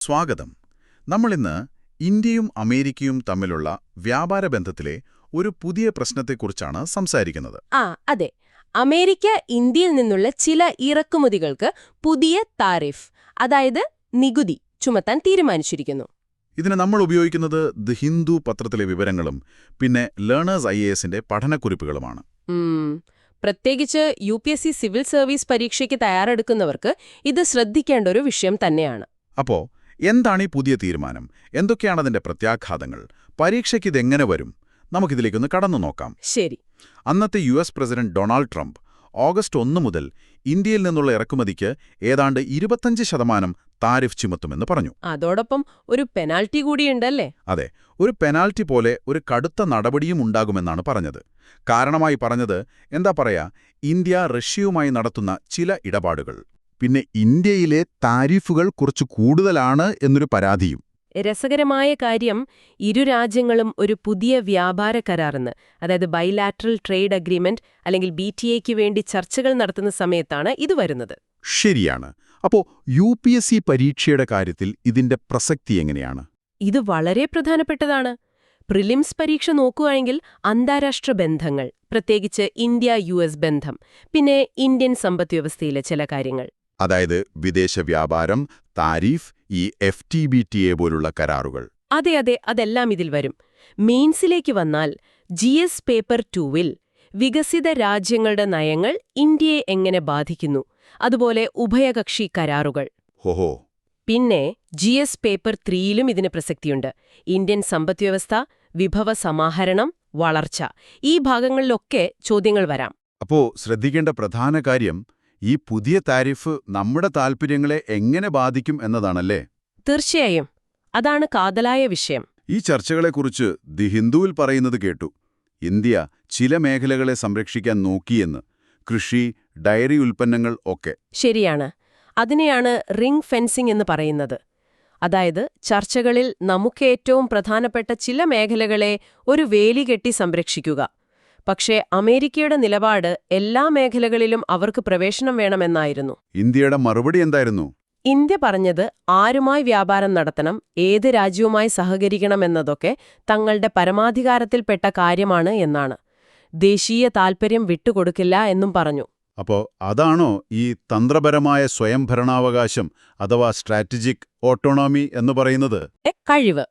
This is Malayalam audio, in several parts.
സ്വാഗതം. നമ്മളിന്ന് ഇന്ത്യയും അമേരിക്കയും തമ്മിലുള്ള വ്യാപാര ബന്ധത്തിലെ ഒരു പുതിയ പ്രശ്നത്തെക്കുറിച്ചാണ് സംസാരിക്കുന്നത്. അതെ. അമേരിക്ക ഇന്ത്യയിൽ നിന്നുള്ള ചില ഇറക്കുമതികൾക്ക് പുതിയ താരിഫ്, അതായത് നികുതി ചുമത്താൻ തീരുമാനിച്ചിരിക്കുന്നു. ഇതിന് നമ്മൾ ഉപയോഗിക്കുന്നത് ദി ഹിന്ദു പത്രത്തിലെ വിവരങ്ങളും പിന്നെ ലേണേഴ്സ് IASന്റെ പഠനക്കുറിപ്പുകളുമാണ്. പ്രത്യേകിച്ച് UPSC സിവിൽ സർവീസ് പരീക്ഷയ്ക്ക് തയ്യാറെടുക്കുന്നവർക്ക് ഇത് ശ്രദ്ധിക്കേണ്ട ഒരു വിഷയം തന്നെയാണ്. അപ്പോ എന്താണ് ഈ പുതിയ തീരുമാനം? എന്തൊക്കെയാണ് അതിന്റെ പ്രത്യാഘാതങ്ങൾ? പരീക്ഷയ്ക്ക് ഇതെങ്ങനെ വരും? നമുക്കിതിലേക്കൊന്ന് കടന്നു നോക്കാം. ശരി. അന്നത്തെ US president Donald Trump August 1 മുതൽ ഇന്ത്യയിൽ നിന്നുള്ള ഇറക്കുമതിക്ക് ഏതാണ്ട് 25% താരിഫ് ചുമത്തുമെന്ന് പറഞ്ഞു. അതോടൊപ്പം ഒരു പെനാൽറ്റി കൂടിയുണ്ടല്ലേ? അതെ, ഒരു പെനാൽറ്റി പോലെ ഒരു കടുത്ത നടപടിയും ഉണ്ടാകുമെന്നാണ് പറഞ്ഞത്. കാരണമായി പറഞ്ഞത് എന്താ പറയാ, ഇന്ത്യ റഷ്യയുമായി നടത്തുന്ന ചില ഇടപാടുകൾ. പിന്നെ ഇന്ത്യയിലെ താരിഫുകൾ കുറച്ച് കൂടുതലാണ് എന്നൊരു പരാതിയും. രസകരമായ കാര്യം, ഇരു രാജ്യങ്ങളും ഒരു പുതിയ വ്യാപാര കരാറിന്, അതായത് ബൈലാറ്ററൽ ട്രേഡ് അഗ്രിമെന്റ് അല്ലെങ്കിൽ BTA വേണ്ടി ചർച്ചകൾ നടത്തുന്ന സമയത്താണ് ഇത് വരുന്നത്. ശരിയാണ്. അപ്പോ UPSC പരീക്ഷയുടെ കാര്യത്തിൽ ഇതിന്റെ പ്രസക്തി എങ്ങനെയാണ്? ഇത് വളരെ പ്രധാനപ്പെട്ടതാണ്. പ്രിലിംസ് പരീക്ഷ നോക്കുകയാണെങ്കിൽ അന്താരാഷ്ട്ര ബന്ധങ്ങൾ, പ്രത്യേകിച്ച് ഇന്ത്യ-US ബന്ധം, പിന്നെ ഇന്ത്യൻ സമ്പദ്വ്യവസ്ഥയിലെ ചില കാര്യങ്ങൾ, അതായത് വിദേശ വ്യാപാരം, താരിഫ്, ഈ FTBTA പോലുള്ള കരാറുകൾ. അതെ, അതെല്ലാം ഇതിൽ വരും. മെയിൻസിലേക്ക് വന്നാൽ GS പേപ്പർ 2-ൽ വികസിത രാജ്യങ്ങളുടെ നയങ്ങൾ ഇന്ത്യയെ എങ്ങനെ ബാധിക്കുന്നു, അതുപോലെ ഉഭയകക്ഷി കരാറുകൾ. ഹോഹോ. പിന്നെ GS പേപ്പർ 3-ലും ഇതിന് പ്രസക്തിയുണ്ട്. ഇന്ത്യൻ സമ്പദ്വ്യവസ്ഥ, വിഭവ സമാഹരണം, വളർച്ച, ഈ ഭാഗങ്ങളിലൊക്കെ ചോദ്യങ്ങൾ വരാം. അപ്പോ ശ്രദ്ധിക്കേണ്ട പ്രധാന കാര്യം ഈ പുതിയ താരിഫ് നമ്മുടെ താൽപ്പര്യങ്ങളെ എങ്ങനെ ബാധിക്കും എന്നതാണല്ലേ? തീർച്ചയായും. അതാണ് കാതലായ വിഷയം. ഈ ചർച്ചകളെക്കുറിച്ച് ദി ഹിന്ദുവിൽ പറയുന്നത് കേട്ടു. ഇന്ത്യ ചില മേഖലകളെ സംരക്ഷിക്കാൻ നോക്കിയെന്ന്, കൃഷി, ഡയറി ഉൽപ്പന്നങ്ങൾ ഒക്കെ. ശരിയാണ്. അതിനെയാണ് റിംഗ് ഫെൻസിംഗ് എന്ന് പറയുന്നത്. അതായത് ചർച്ചകളിൽ നമുക്കേറ്റവും പ്രധാനപ്പെട്ട ചില മേഖലകളെ ഒരു വേലി കെട്ടി സംരക്ഷിക്കുക. പക്ഷേ അമേരിക്കയുടെ നിലപാട് എല്ലാ മേഖലകളിലും അവർക്ക് പ്രവേശനം വേണമെന്നായിരുന്നു. ഇന്ത്യയുടെ മറുപടി എന്തായിരുന്നു? ഇന്ത്യ പറഞ്ഞത് ആരുമായി വ്യാപാരം നടത്തണം, ഏത് രാജ്യവുമായി സഹകരിക്കണമെന്നതൊക്കെ തങ്ങളുടെ പരമാധികാരത്തിൽപ്പെട്ട കാര്യമാണ് എന്നാണ്. ദേശീയ താൽപ്പര്യം വിട്ടുകൊടുക്കില്ല എന്നും പറഞ്ഞു. അപ്പോ അതാണോ ഈ തന്ത്രപരമായ സ്വയംഭരണാവകാശം അഥവാ സ്ട്രാറ്റജിക് ഓട്ടോണോമി എന്ന് പറയുന്നത്? കഴിവ്.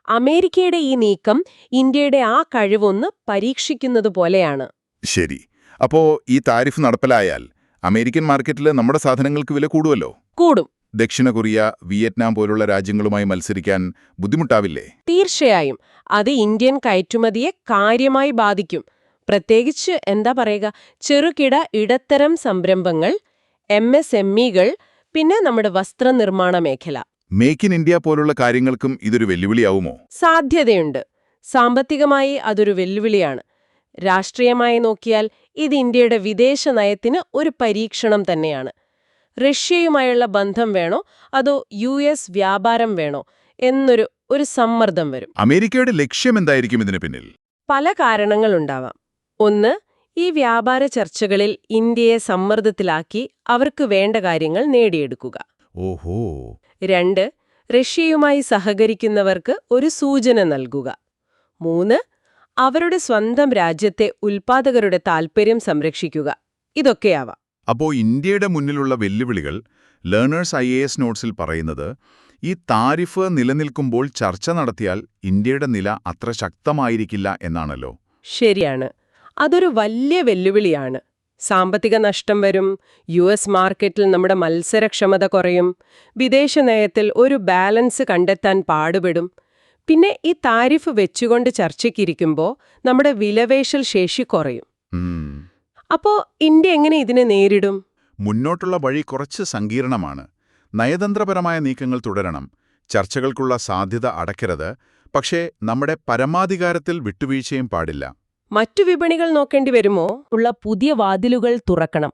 അമേരിക്കയുടെ ഈ നീക്കം ഇന്ത്യയുടെ ആ കഴിവൊന്ന് പരീക്ഷിക്കുന്നതുപോലെയാണ്. ശരി. അപ്പോ ഈ താരിഫ് നടപ്പിലായാൽ അമേരിക്കൻ മാർക്കറ്റിൽ നമ്മുടെ സാധനങ്ങൾക്ക് വില കൂടുമല്ലോ? കൂടും. ദക്ഷിണ കൊറിയ, വിയറ്റ്നാം പോലുള്ള രാജ്യങ്ങളുമായി മത്സരിക്കാൻ ബുദ്ധിമുട്ടാവില്ലേ? തീർച്ചയായും. അത് ഇന്ത്യൻ കയറ്റുമതിയെ കാര്യമായി ബാധിക്കും. പ്രത്യേകിച്ച് ചെറുകിട ഇടത്തരം സംരംഭങ്ങൾ, MSMEകൾ, പിന്നെ നമ്മുടെ വസ്ത്രനിർമ്മാണ മേഖല. മേക്ക് ഇൻ ഇന്ത്യ പോലുള്ള കാര്യങ്ങൾക്കും ഇതൊരു വെല്ലുവിളിയാവുമോ? സാധ്യതയുണ്ട്. സാമ്പത്തികമായി അതൊരു വെല്ലുവിളിയാണ്. രാഷ്ട്രീയമായി നോക്കിയാൽ ഇത് ഇന്ത്യയുടെ വിദേശ നയത്തിന് ഒരു പരീക്ഷണം തന്നെയാണ്. റഷ്യയുമായുള്ള ബന്ധം വേണോ അതോ US വ്യാപാരം വേണോ എന്നൊരു സമ്മർദ്ദം വരും. അമേരിക്കയുടെ ലക്ഷ്യം എന്തായിരിക്കും ഇതിന് പിന്നിൽ? പല കാരണങ്ങളുണ്ടാവാം. ഒന്ന്, ഈ വ്യാപാര ചർച്ചകളിൽ ഇന്ത്യയെ സമ്മർദ്ദത്തിലാക്കി അവർക്ക് വേണ്ട കാര്യങ്ങൾ നേടിയെടുക്കുക. ഓഹോ. 2, റഷ്യയുമായി സഹകരിക്കുന്നവർക്ക് ഒരു സൂചന നൽകുക. 3, അവരുടെ സ്വന്തം രാജ്യത്തെ ഉൽപ്പാദകരുടെ താൽപ്പര്യം സംരക്ഷിക്കുക. ഇതൊക്കെയാവാം. അപ്പോ ഇന്ത്യയുടെ മുന്നിലുള്ള വെല്ലുവിളികൾ ലേണേഴ്സ് IAS നോട്ട്സിൽ പറയുന്നത് ഈ താരിഫ് നിലനിൽക്കുമ്പോൾ ചർച്ച നടത്തിയാൽ ഇന്ത്യയുടെ നില അത്ര ശക്തമായിരിക്കില്ല എന്നാണല്ലോ. ശരിയാണ്. അതൊരു വലിയ വെല്ലുവിളിയാണ്. സാമ്പത്തിക നഷ്ടം വരും, US മാർക്കറ്റിൽ നമ്മുടെ മത്സരക്ഷമത കുറയും, വിദേശ നയത്തിൽ ഒരു ബാലൻസ് കണ്ടെത്താൻ പാടുപെടും. പിന്നെ ഈ താരിഫ് വെച്ചുകൊണ്ട് ചർച്ചയ്ക്കിരിക്കുമ്പോൾ നമ്മുടെ വിലപേശൽ ശേഷി കുറയും. അപ്പോ ഇന്ത്യ എങ്ങനെ ഇതിനെ നേരിടും? മുന്നോട്ടുള്ള വഴി കുറച്ച് സങ്കീർണമാണ്. നയതന്ത്രപരമായ നീക്കങ്ങൾ തുടരണം, ചർച്ചകൾക്കുള്ള സാധ്യത അടയ്ക്കരുത്, പക്ഷേ നമ്മുടെ പരമാധികാരത്തിൽ വിട്ടുവീഴ്ചയും പാടില്ല. മറ്റു വിപണികൾ നോക്കേണ്ടി വരുമോ? ഉള്ള പുതിയ വാതിലുകൾ തുറക്കണം.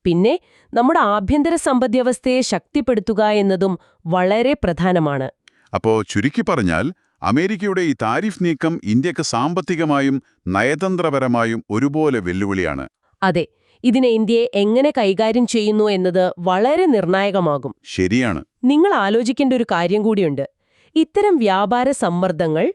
പിന്നെ നമ്മുടെ ആഭ്യന്തര സമ്പദ്വ്യവസ്ഥയെ ശക്തിപ്പെടുത്തുക എന്നതും വളരെ പ്രധാനമാണ്. അപ്പോ ചുരുക്കി പറഞ്ഞാൽ അമേരിക്കയുടെ ഈ താരിഫ് നീക്കം ഇന്ത്യക്ക് സാമ്പത്തികമായും നയതന്ത്രപരമായും ഒരുപോലെ വെല്ലുവിളിയാണ്. അതെ, ഇതിനെ ഇന്ത്യയെ എങ്ങനെ കൈകാര്യം ചെയ്യുന്നു എന്നത് വളരെ നിർണായകമാകും. ശരിയാണ്. നിങ്ങൾ ആലോചിക്കേണ്ട ഒരു കാര്യം കൂടിയുണ്ട്. ഇത്തരം വ്യാപാര സമ്മർദ്ദങ്ങൾ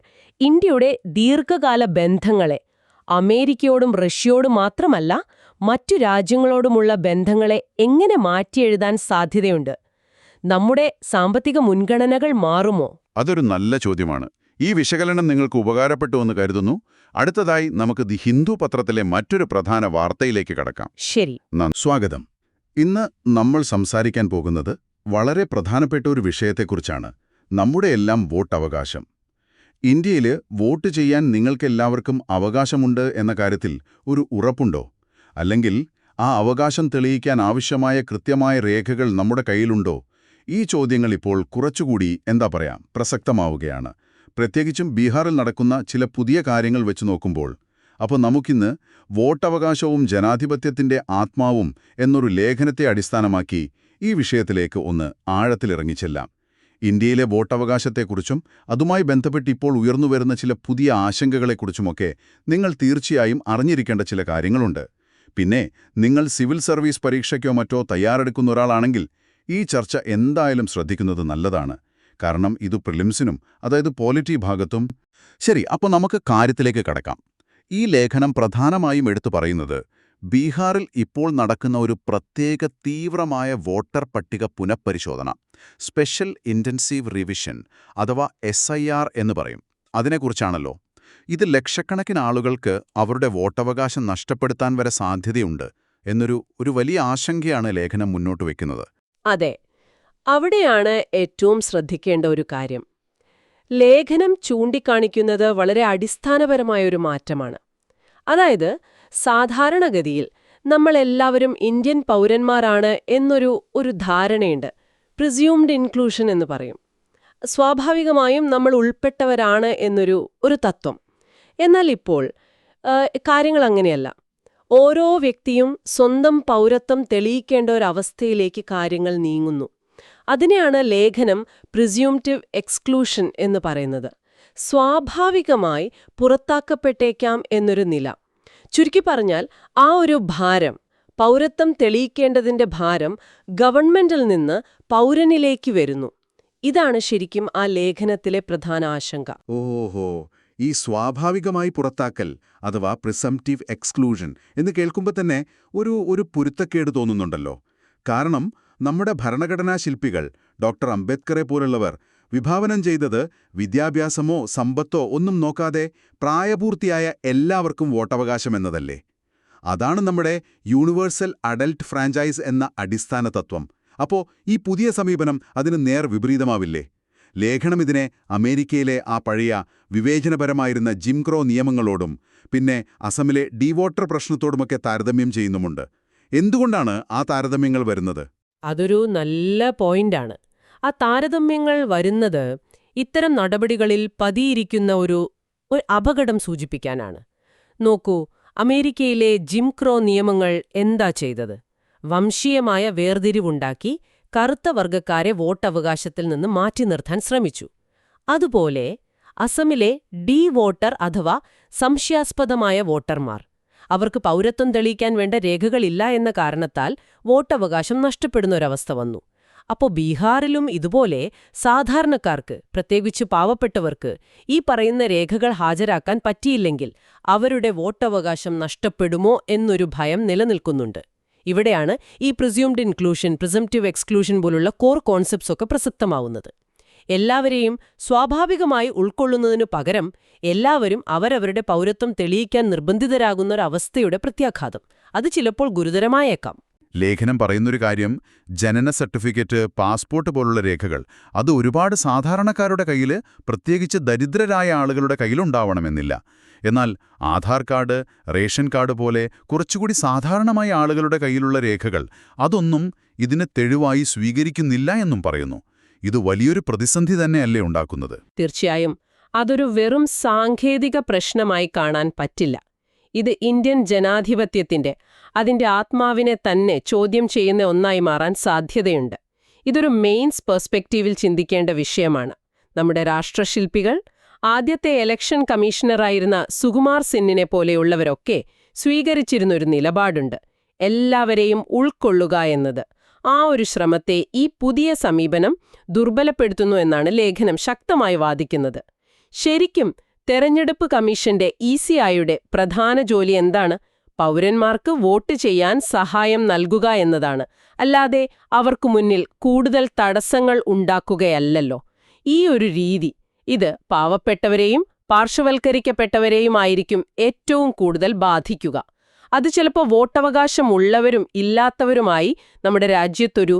ഇന്ത്യയുടെ ദീർഘകാല ബന്ധങ്ങളെ, അമേരിക്കയോടും റഷ്യയോടും മാത്രമല്ല മറ്റു രാജ്യങ്ങളോടുമുള്ള ബന്ധങ്ങളെ എങ്ങനെ മാറ്റിയെഴുതാൻ സാധ്യതയുണ്ട്? നമ്മുടെ സാമ്പത്തിക മുൻഗണനകൾ മാറുമോ? അതൊരു നല്ല ചോദ്യമാണ്. ഈ വിശകലനം നിങ്ങൾക്ക് ഉപകാരപ്പെട്ടു എന്ന് കരുതുന്നു. അടുത്തതായി നമുക്ക് ദി ഹിന്ദു പത്രത്തിലെ മറ്റൊരു പ്രധാന വാർത്തയിലേക്ക് കടക്കാം. ശരി. സ്വാഗതം. ഇന്ന് നമ്മൾ സംസാരിക്കാൻ പോകുന്നത് വളരെ പ്രധാനപ്പെട്ട ഒരു വിഷയത്തെക്കുറിച്ചാണ്. നമ്മുടെ എല്ലാം വോട്ടവകാശം. ഇന്ത്യയിൽ വോട്ട് ചെയ്യാൻ നിങ്ങൾക്കെല്ലാവർക്കും അവകാശമുണ്ട് എന്ന കാര്യത്തിൽ ഒരു ഉറപ്പുണ്ടോ? അല്ലെങ്കിൽ ആ അവകാശം തെളിയിക്കാൻ ആവശ്യമായ കൃത്യമായ രേഖകൾ നമ്മുടെ കയ്യിലുണ്ടോ? ഈ ചോദ്യങ്ങൾ ഇപ്പോൾ കുറച്ചുകൂടി പ്രസക്തമാവുകയാണ്. പ്രത്യേകിച്ചും ബീഹാറിൽ നടക്കുന്ന ചില പുതിയ കാര്യങ്ങൾ വെച്ച് നോക്കുമ്പോൾ. അപ്പോൾ നമുക്കിന്ന് വോട്ടവകാശവും ജനാധിപത്യത്തിന്റെ ആത്മാവും എന്നൊരു ലേഖനത്തെ അടിസ്ഥാനമാക്കി ഈ വിഷയത്തിലേക്ക് ഒന്ന് ആഴത്തിലിറങ്ങിച്ചെല്ലാം. ഇന്ത്യയിലെ വോട്ടവകാശത്തെക്കുറിച്ചും അതുമായി ബന്ധപ്പെട്ട് ഇപ്പോൾ ഉയർന്നുവരുന്ന ചില പുതിയ ആശങ്കകളെക്കുറിച്ചുമൊക്കെ നിങ്ങൾ തീർച്ചയായും അറിഞ്ഞിരിക്കേണ്ട ചില കാര്യങ്ങളുണ്ട്. പിന്നെ നിങ്ങൾ സിവിൽ സർവീസ് പരീക്ഷയ്ക്കോ മറ്റോ തയ്യാറെടുക്കുന്ന ഒരാളാണെങ്കിൽ ഈ ചർച്ച എന്തായാലും ശ്രദ്ധിക്കുന്നത് നല്ലതാണ്. കാരണം ഇത് പ്രിലിംസിനും, അതായത് പോളിറ്റി ഭാഗത്തും. ശരി, അപ്പോൾ നമുക്ക് കാര്യത്തിലേക്ക് കടക്കാം. ഈ ലേഖനം പ്രധാനമായും എടുത്തു പറയുന്നത് ബീഹാറിൽ ഇപ്പോൾ നടക്കുന്ന ഒരു പ്രത്യേക തീവ്രമായ വോട്ടർ പട്ടിക പുനഃപരിശോധന, സ്പെഷ്യൽ ഇൻറ്റൻസീവ് റിവിഷൻ അഥവാ SIR എന്ന് പറയും, അതിനെക്കുറിച്ചാണല്ലോ. ഇത് ലക്ഷക്കണക്കിന് ആളുകൾക്ക് അവരുടെ വോട്ടവകാശം നഷ്ടപ്പെടുത്താൻ വരെ സാധ്യതയുണ്ട് എന്നൊരു വലിയ ആശങ്കയാണ് ലേഖനം മുന്നോട്ട് വയ്ക്കുന്നത്. അതെ, അവിടെയാണ് ഏറ്റവും ശ്രദ്ധിക്കേണ്ട ഒരു കാര്യം. ലേഖനം ചൂണ്ടിക്കാണിക്കുന്നത് വളരെ അടിസ്ഥാനപരമായ ഒരു മാറ്റമാണ്. അതായത് സാധാരണഗതിയിൽ നമ്മളെല്ലാവരും ഇന്ത്യൻ പൗരന്മാരാണ് എന്നൊരു ധാരണയുണ്ട്. പ്രിസ്യൂംഡ് ഇൻക്ലൂഷൻ എന്ന് പറയും. സ്വാഭാവികമായും നമ്മൾ ഉൾപ്പെട്ടവരാണ് എന്നൊരു തത്വം. എന്നാൽ ഇപ്പോൾ കാര്യങ്ങൾ അങ്ങനെയല്ല. ഓരോ വ്യക്തിയും സ്വന്തം പൗരത്വം തെളിയിക്കേണ്ട ഒരവസ്ഥയിലേക്ക് കാര്യങ്ങൾ നീങ്ങുന്നു. അതിനെയാണ് ലേഖനം പ്രിസ്യൂംറ്റീവ് എക്സ്ക്ലൂഷൻ എന്ന് പറയുന്നത്. സ്വാഭാവികമായി പുറത്താക്കപ്പെട്ടേക്കാം എന്നൊരു നില. ചുരുക്കി പറഞ്ഞാൽ ആ ഒരു ഭാരം, പൗരത്വം തെളിയിക്കേണ്ടതിന്റെ ഭാരം ഗവൺമെന്റിൽ നിന്ന് പൗരനിലേക്ക് വരുന്നു. ഇതാണ് ശരിക്കും ആ ലേഖനത്തിലെ പ്രധാന ആശങ്ക. ഓഹോ, ഈ സ്വാഭാവികമായി പുറത്താക്കൽ അഥവാ പ്രിസംപ്റ്റീവ് എക്സ്ക്ലൂഷൻ എന്ന് കേൾക്കുമ്പോൾ തന്നെ ഒരു പൊരുത്തക്കേട് തോന്നുന്നുണ്ടല്ലോ. കാരണം നമ്മുടെ ഭരണഘടനാ ശില്പികൾ ഡോക്ടർ അംബേദ്കറെ പോലുള്ളവർ വിഭാവനം ചെയ്തത് വിദ്യാഭ്യാസമോ സമ്പത്തോ ഒന്നും നോക്കാതെ പ്രായപൂർത്തിയായ എല്ലാവർക്കും വോട്ടവകാശമെന്നതല്ലേ. അതാണ് നമ്മുടെ യൂണിവേഴ്സൽ അഡൽട്ട് ഫ്രാഞ്ചൈസ് എന്ന അടിസ്ഥാന തത്വം. അപ്പോൾ ഈ പുതിയ സമീപനം അതിന് നേർ വിപരീതമാവില്ലേ? ലേഖനം ഇതിനെ അമേരിക്കയിലെ ആ പഴയ വിവേചനപരമായിരുന്ന ജിം ക്രോ നിയമങ്ങളോടും പിന്നെ അസമിലെ ഡീവോട്ടർ പ്രശ്നത്തോടുമൊക്കെ താരതമ്യം ചെയ്യുന്നുമുണ്ട്. എന്തുകൊണ്ടാണ് ആ താരതമ്യങ്ങൾ വരുന്നത്? അതൊരു നല്ല പോയിന്റാണ്. ആ താരതമ്യങ്ങൾ വരുന്നത് ഇത്തരം നടപടികളിൽ പതിയിരിക്കുന്ന ഒരു അപകടം സൂചിപ്പിക്കാനാണ്. നോക്കൂ, അമേരിക്കയിലെ ജിം ക്രോ നിയമങ്ങൾ എന്താ ചെയ്തത്? വംശീയമായ വേർതിരിവുണ്ടാക്കി കറുത്ത വർഗക്കാരെ വോട്ടവകാശത്തിൽ നിന്ന് മാറ്റി നിർത്താൻ ശ്രമിച്ചു. അതുപോലെ അസമിലെ ഡി വോട്ടർ അഥവാ സംശയാസ്പദമായ വോട്ടർമാർ, അവർക്ക് പൗരത്വം തെളിയിക്കാൻ വേണ്ട രേഖകളില്ല എന്ന കാരണത്താൽ വോട്ടവകാശം നഷ്ടപ്പെടുന്നൊരവസ്ഥ വന്നു. അപ്പോൾ ബീഹാറിലും ഇതുപോലെ സാധാരണക്കാർക്ക്, പ്രത്യേകിച്ച് പാവപ്പെട്ടവർക്ക് ഈ പറയുന്ന രേഖകൾ ഹാജരാക്കാൻ പറ്റിയില്ലെങ്കിൽ അവരുടെ വോട്ടവകാശം നഷ്ടപ്പെടുമോ എന്നൊരു ഭയം നിലനിൽക്കുന്നുണ്ട്. ഇവിടെയാണ് ഈ പ്രിസ്യൂംഡ് ഇൻക്ലൂഷൻ, പ്രിസംപ്റ്റീവ് എക്സ്ക്ലൂഷൻ പോലുള്ള കോർ കോൺസെപ്റ്റ്സ് ഒക്കെ പ്രസക്തമാവുന്നത്. എല്ലാവരെയും സ്വാഭാവികമായി ഉൾക്കൊള്ളുന്നതിനു പകരം എല്ലാവരും അവരവരുടെ പൗരത്വം തെളിയിക്കാൻ നിർബന്ധിതരാകുന്നൊരവസ്ഥയുടെ പ്രത്യാഘാതം അത് ചിലപ്പോൾ ഗുരുതരമായേക്കാം. ലേഖനം പറയുന്നൊരു കാര്യം, ജനന സർട്ടിഫിക്കറ്റ്, പാസ്പോർട്ട് പോലുള്ള രേഖകൾ അത് ഒരുപാട് സാധാരണക്കാരുടെ കയ്യിൽ, പ്രത്യേകിച്ച് ദരിദ്രരായ ആളുകളുടെ കയ്യിലുണ്ടാവണമെന്നില്ല. എന്നാൽ ആധാർ കാർഡ്, റേഷൻ കാർഡ് പോലെ കുറച്ചുകൂടി സാധാരണമായ ആളുകളുടെ കയ്യിലുള്ള രേഖകൾ അതൊന്നും ഇതിന് തെളിവായി സ്വീകരിക്കുന്നില്ല എന്നും പറയുന്നു. ഇത് വലിയൊരു പ്രതിസന്ധി തന്നെയല്ലേ ഉണ്ടാക്കുന്നത്? തീർച്ചയായും അതൊരു വെറും സാങ്കേതിക പ്രശ്നമായി കാണാൻ പറ്റില്ല. ഇത് ഇന്ത്യൻ ജനാധിപത്യത്തിന്റെ, അതിന്റെ ആത്മാവിനെ തന്നെ ചോദ്യം ചെയ്യുന്ന ഒന്നായി മാറാൻ സാധ്യതയുണ്ട്. ഇതൊരു മെയിൻസ് പെർസ്പെക്റ്റീവിൽ ചിന്തിക്കേണ്ട വിഷയമാണ്. നമ്മുടെ രാഷ്ട്രശില്പികൾ, ആദ്യത്തെ ഇലക്ഷൻ കമ്മീഷണറായിരുന്ന സുകുമാർ സെന്നിനെ പോലെയുള്ളവരൊക്കെ സ്വീകരിച്ചിരുന്നൊരു നിലപാടുണ്ട്. എല്ലാവരെയും ഉൾക്കൊള്ളുക എന്നത്. ആ ഒരു ശ്രമത്തെ ഈ പുതിയ സമീപനം ദുർബലപ്പെടുത്തുന്നു എന്നാണ് ലേഖനം ശക്തമായി വാദിക്കുന്നത്. ശരിക്കും തെരഞ്ഞെടുപ്പ് കമ്മീഷന്റെ ഇസിഐയുടെ പ്രധാന ജോലി എന്താണ്? പൗരന്മാർക്ക് വോട്ട് ചെയ്യാൻ സഹായം നൽകുക എന്നതാണ്, അല്ലാതെ അവർക്കു മുന്നിൽ കൂടുതൽ തടസ്സങ്ങൾ ഉണ്ടാക്കുകയല്ലല്ലോ. ഈ ഒരു രീതി ഇത് പാവപ്പെട്ടവരെയും പാർശ്വവൽക്കരിക്കപ്പെട്ടവരെയുമായിരിക്കും ഏറ്റവും കൂടുതൽ ബാധിക്കുക. അത് ചിലപ്പോൾ വോട്ടവകാശമുള്ളവരും ഇല്ലാത്തവരുമായി നമ്മുടെ രാജ്യത്തൊരു